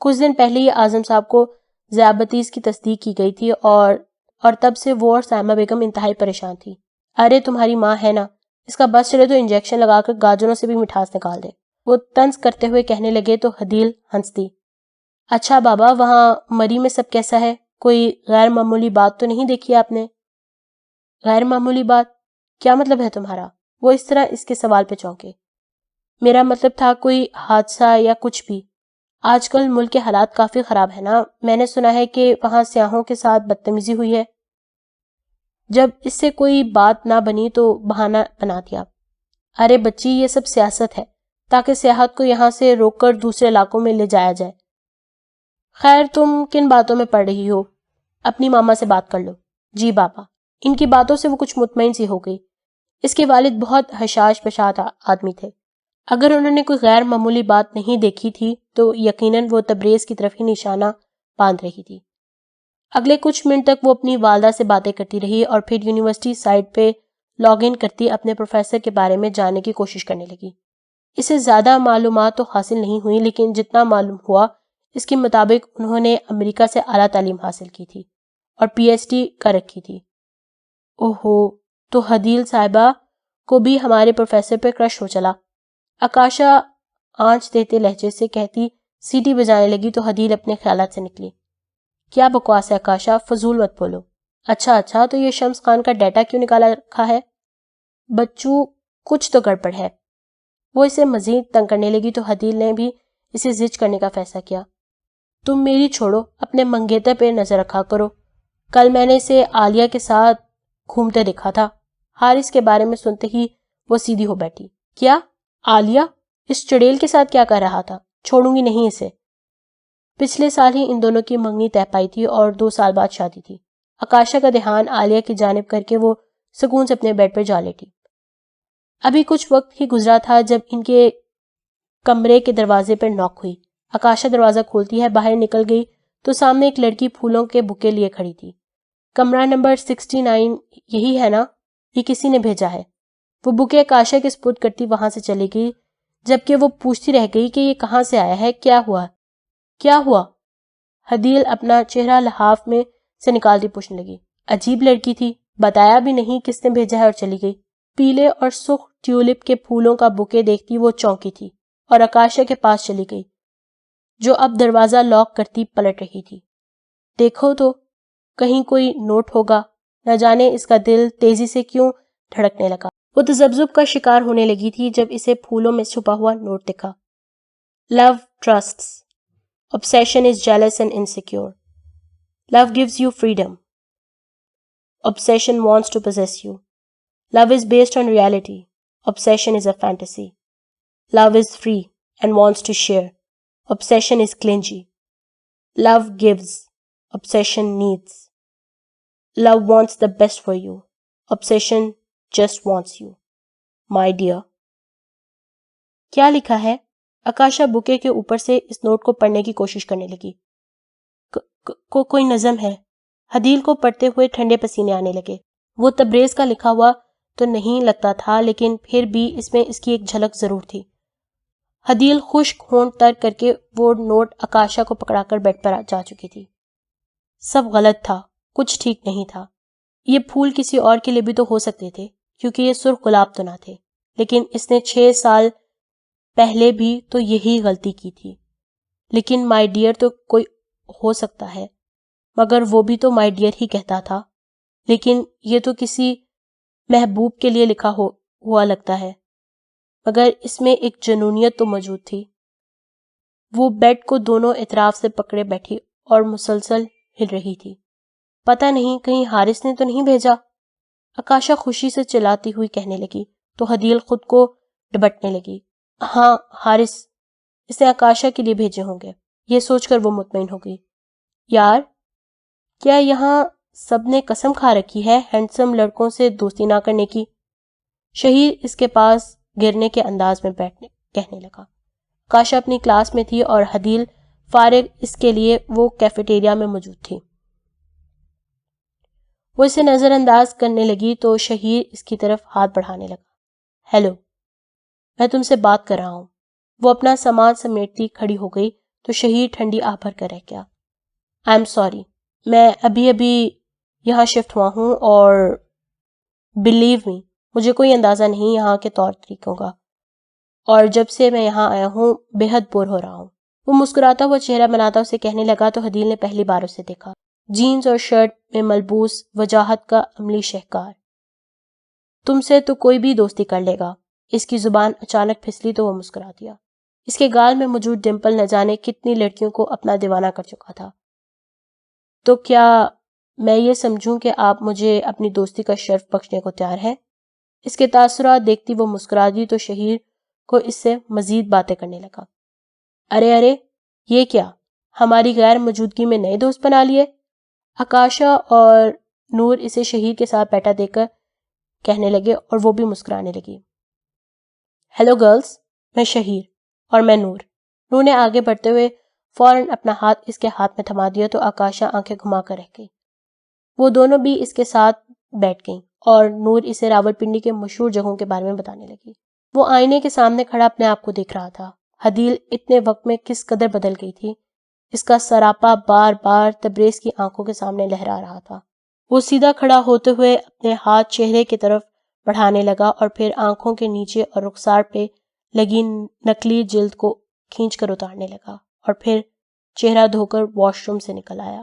کچھ دن پہلے ہی اعظم صاحب کو ذیابطیس کی تصدیق کی گئی تھی اور تب سے وہ اور سائمہ بیگم انتہائی پریشان تھی۔ ارے تمہاری ماں ہے نا، اس کا بس چلے تو انجیکشن لگا کر گاجروں سے بھی مٹھاس نکال دے، وہ طنز کرتے ہوئے کہنے لگے تو حدیل ہنس دی۔ اچھا بابا، وہاں مری میں سب کیسا ہے؟ کوئی غیر معمولی بات تو نہیں دیکھی آپ نے؟ غیر معمولی بات؟ کیا مطلب ہے تمہارا؟ وہ اس طرح اس کے سوال پہ چونکے۔ میرا مطلب تھا کوئی حادثہ یا کچھ بھی۔ آج کل ملک کے حالات کافی خراب ہے نا، میں نے سنا ہے کہ وہاں سیاحوں کے ساتھ بدتمیزی ہوئی ہے۔ جب اس سے کوئی بات نہ بنی تو بہانہ بنا دیا۔ ارے بچی، یہ سب سیاست ہے تاکہ سیاحت کو یہاں سے روک کر دوسرے علاقوں میں لے جایا جائے۔ خیر، تم کن باتوں میں پڑھ رہی ہو؟ اپنی ماما سے بات کر لو۔ جی بابا۔ ان کی باتوں سے وہ کچھ مطمئن سی ہو گئی۔ اس کے والد بہت حشاش بشاش آدمی تھے۔ اگر انہوں نے کوئی غیر معمولی بات نہیں دیکھی تھی تو یقیناً وہ تبریز کی طرف ہی نشانہ باندھ رہی تھی۔ اگلے کچھ منٹ تک وہ اپنی والدہ سے باتیں کرتی رہی اور پھر یونیورسٹی سائٹ پہ لاگ ان کرتی اپنے پروفیسر کے بارے میں جاننے کی کوشش کرنے لگی۔ اسے زیادہ معلومات تو حاصل نہیں ہوئی، لیکن جتنا معلوم ہوا اس کے مطابق انہوں نے امریکہ سے اعلیٰ تعلیم حاصل کی تھی اور پی ایچ ڈی کر رکھی تھی۔ اوہو، تو حدیل صاحبہ کو بھی ہمارے پروفیسر پہ کرش ہو چلا، آکاشا آنچ دیتے لہجے سے کہتی سیٹی بجانے لگی تو حدیل اپنے خیالات سے نکلی۔ کیا بکواس ہے آکاشا، فضول مت بولو۔ اچھا تو یہ شمس خان کا ڈیٹا کیوں نکالا رکھا ہے؟ بچو، کچھ تو گڑبڑ ہے۔ وہ اسے مزید تنگ کرنے لگی تو حدیل نے بھی اسے زج کرنے کا فیصلہ کیا۔ تم میری چھوڑو، اپنے منگیتر پہ نظر رکھا کرو، کل میں نے اسے عالیہ کے ساتھ گھومتے دیکھا تھا۔ حارث کے بارے میں سنتے ہی وہ سیدھی ہو بیٹھی۔ کیا؟ عالیہ؟ اس چڑیل کے ساتھ کیا کر رہا تھا؟ چھوڑوں گی نہیں اسے۔ پچھلے سال ہی ان دونوں کی منگنی طے پائی تھی اور 2 سال بعد شادی تھی۔ آکاشا کا دھیان عالیہ کی جانب کر کے وہ سکون سے اپنے بیڈ پر جا لیٹی۔ ابھی کچھ وقت ہی گزرا تھا جب ان کے کمرے کے دروازے پر نوک ہوئی۔ آکاشا دروازہ کھولتی ہے باہر نکل گئی تو سامنے ایک لڑکی پھولوں کے بکے لیے کھڑی تھی۔ کمرہ نمبر 69 یہی ہے نا؟ یہ کسی نے بھیجا ہے۔ وہ بکے آکاشا کے سپرد کرتی وہاں سے چلی گئی جبکہ وہ پوچھتی رہ گئی کہ یہ کہاں سے آیا ہے، کیا ہوا؟ حدیل اپنا چہرہ لحاف میں سے نکالتی پوچھنے لگی۔ عجیب لڑکی تھی، بتایا بھی نہیں کس نے بھیجا ہے اور چلی گئی۔ پیلے اور سرخ ٹیولپ کے پھولوں کا بکے دیکھتی وہ چونکی تھی اور آکاشا کے پاس چلی گئی جو اب دروازہ لاک کرتی پلٹ رہی تھی۔ دیکھو تو کہیں کوئی نوٹ ہوگا، نہ جانے اس کا دل تیزی سے کیوں دھڑکنے لگا۔ وہ تذبذب کا شکار ہونے لگی تھی جب اسے پھولوں میں چھپا ہوا نوٹ دکھا۔ Love trusts. Obsession is jealous and insecure. Love gives you freedom. Obsession wants to possess you. Love is based on reality. Obsession is a fantasy. Love is free and wants to share. Obsession is clingy. Love gives. Obsession needs. Love wants the best for you. Obsession just wants you. My dear. کیا لکھا ہے؟ آکاشا بکے کے اوپر سے اس note کو پڑھنے کی کوشش کرنے لگی۔ کوئی نظم ہے۔ حدیل کو پڑھتے ہوئے ٹھنڈے پسینے آنے لگے۔ وہ تبریز کا لکھا ہوا تو نہیں لگتا تھا لیکن پھر بھی اس میں اس کی ایک جھلک ضرور تھی۔ حدیل خشک ہونٹ تر کر کے وہ نوٹ آکاشا کو پکڑا کر بیڈ پر جا چکی تھی۔ سب غلط تھا، کچھ ٹھیک نہیں تھا۔ یہ پھول کسی اور کے لیے بھی تو ہو سکتے تھے کیونکہ یہ سرخ گلاب تو نہ تھے، لیکن اس نے 6 سال پہلے بھی تو یہی غلطی کی تھی۔ لیکن مائی ڈیئر تو کوئی ہو سکتا ہے، مگر وہ بھی تو مائی ڈیئر ہی کہتا تھا۔ لیکن یہ تو کسی محبوب کے لیے لکھا ہوا لگتا ہے، مگر اس میں ایک جنونیت تو موجود تھی۔ وہ بیڈ کو دونوں اطراف سے پکڑے بیٹھی اور مسلسل ہل رہی تھی۔ پتہ نہیں کہیں حارث نے تو نہیں بھیجا؟ آکاشا خوشی سے چلاتی ہوئی کہنے لگی تو حدیل خود کو ڈبٹنے لگی۔ ہاں حارث، اس نے آکاشا کے لیے بھیجے ہوں گے، یہ سوچ کر وہ مطمئن ہو گئی۔ یار، کیا یہاں سب نے قسم کھا رکھی ہے ہینڈسم لڑکوں سے دوستی نہ کرنے کی؟ شہیر اس کے پاس گرنے کے انداز میں کہنے لگا۔ آکاشا اپنی کلاس میں تھی اور حدیل فارغ اس کے لیے وہ کیفیٹیریا میں موجود تھی۔ وہ اسے نظر انداز کرنے لگی تو شہیر اس کی طرف ہاتھ بڑھانے لگا۔ ہیلو، میں تم سے بات کر رہا ہوں۔ وہ اپنا سامان سمیٹتی کھڑی ہو گئی تو شہیر ٹھنڈی آہ بھر کر رہ گیا۔ آئی ایم سوری، میں ابھی یہاں شفٹ ہوا ہوں اور بلیو می، مجھے کوئی اندازہ نہیں یہاں کے طور طریقوں کا، اور جب سے میں یہاں آیا ہوں بے حد بور ہو رہا ہوں۔ وہ مسکراتا ہوا چہرہ بناتا اسے کہنے لگا تو حدیل نے پہلی بار اسے دیکھا، جینز اور شرٹ میں ملبوس وجاہت کا عملی شہکار۔ تم سے تو کوئی بھی دوستی کر لے گا۔ اس کی زبان اچانک پھسلی تو وہ مسکرا دیا۔ اس کے گال میں موجود ڈمپل نہ جانے کتنی لڑکیوں کو اپنا دیوانہ کر چکا تھا۔ تو کیا میں یہ سمجھوں کہ آپ مجھے اپنی دوستی کا شرف بخشنے کو تیار ہیں؟ اس کے تاثرات دیکھتی وہ مسکرا دی تو شہیر کو اس سے مزید باتیں کرنے لگا۔ ارے یہ کیا، ہماری غیر موجودگی میں نئے دوست بنا لیے؟ آکاشا اور نور اسے شہیر کے ساتھ بیٹھا دیکھ کر کہنے لگے اور وہ بھی مسکرانے لگی۔ ہیلو گرلز، میں شہیر اور میں نور۔ نور نے آگے بڑھتے ہوئے فوراً اپنا ہاتھ اس کے ہاتھ میں تھما دیا تو آکاشا آنکھیں گھما کر رہ گئی۔ وہ دونوں بھی اس کے ساتھ بیٹھ گئیں اور نور اسے راولپنڈی کے مشہور جگہوں کے بارے میں بتانے لگی۔ وہ آئینے کے سامنے کھڑا اپنے آپ کو دیکھ رہا تھا۔ حدیل اتنے وقت میں کس قدر بدل گئی تھی، اس کا سراپا بار بار تبریز کی آنکھوں کے سامنے لہرا رہا تھا۔ وہ سیدھا کھڑا ہوتے ہوئے اپنے ہاتھ چہرے کی طرف بڑھانے لگا اور پھر آنکھوں کے نیچے اور رخسار پہ لگی نکلی جلد کو کھینچ کر اتارنے لگا اور پھر چہرہ دھو کر واش روم سے نکل آیا۔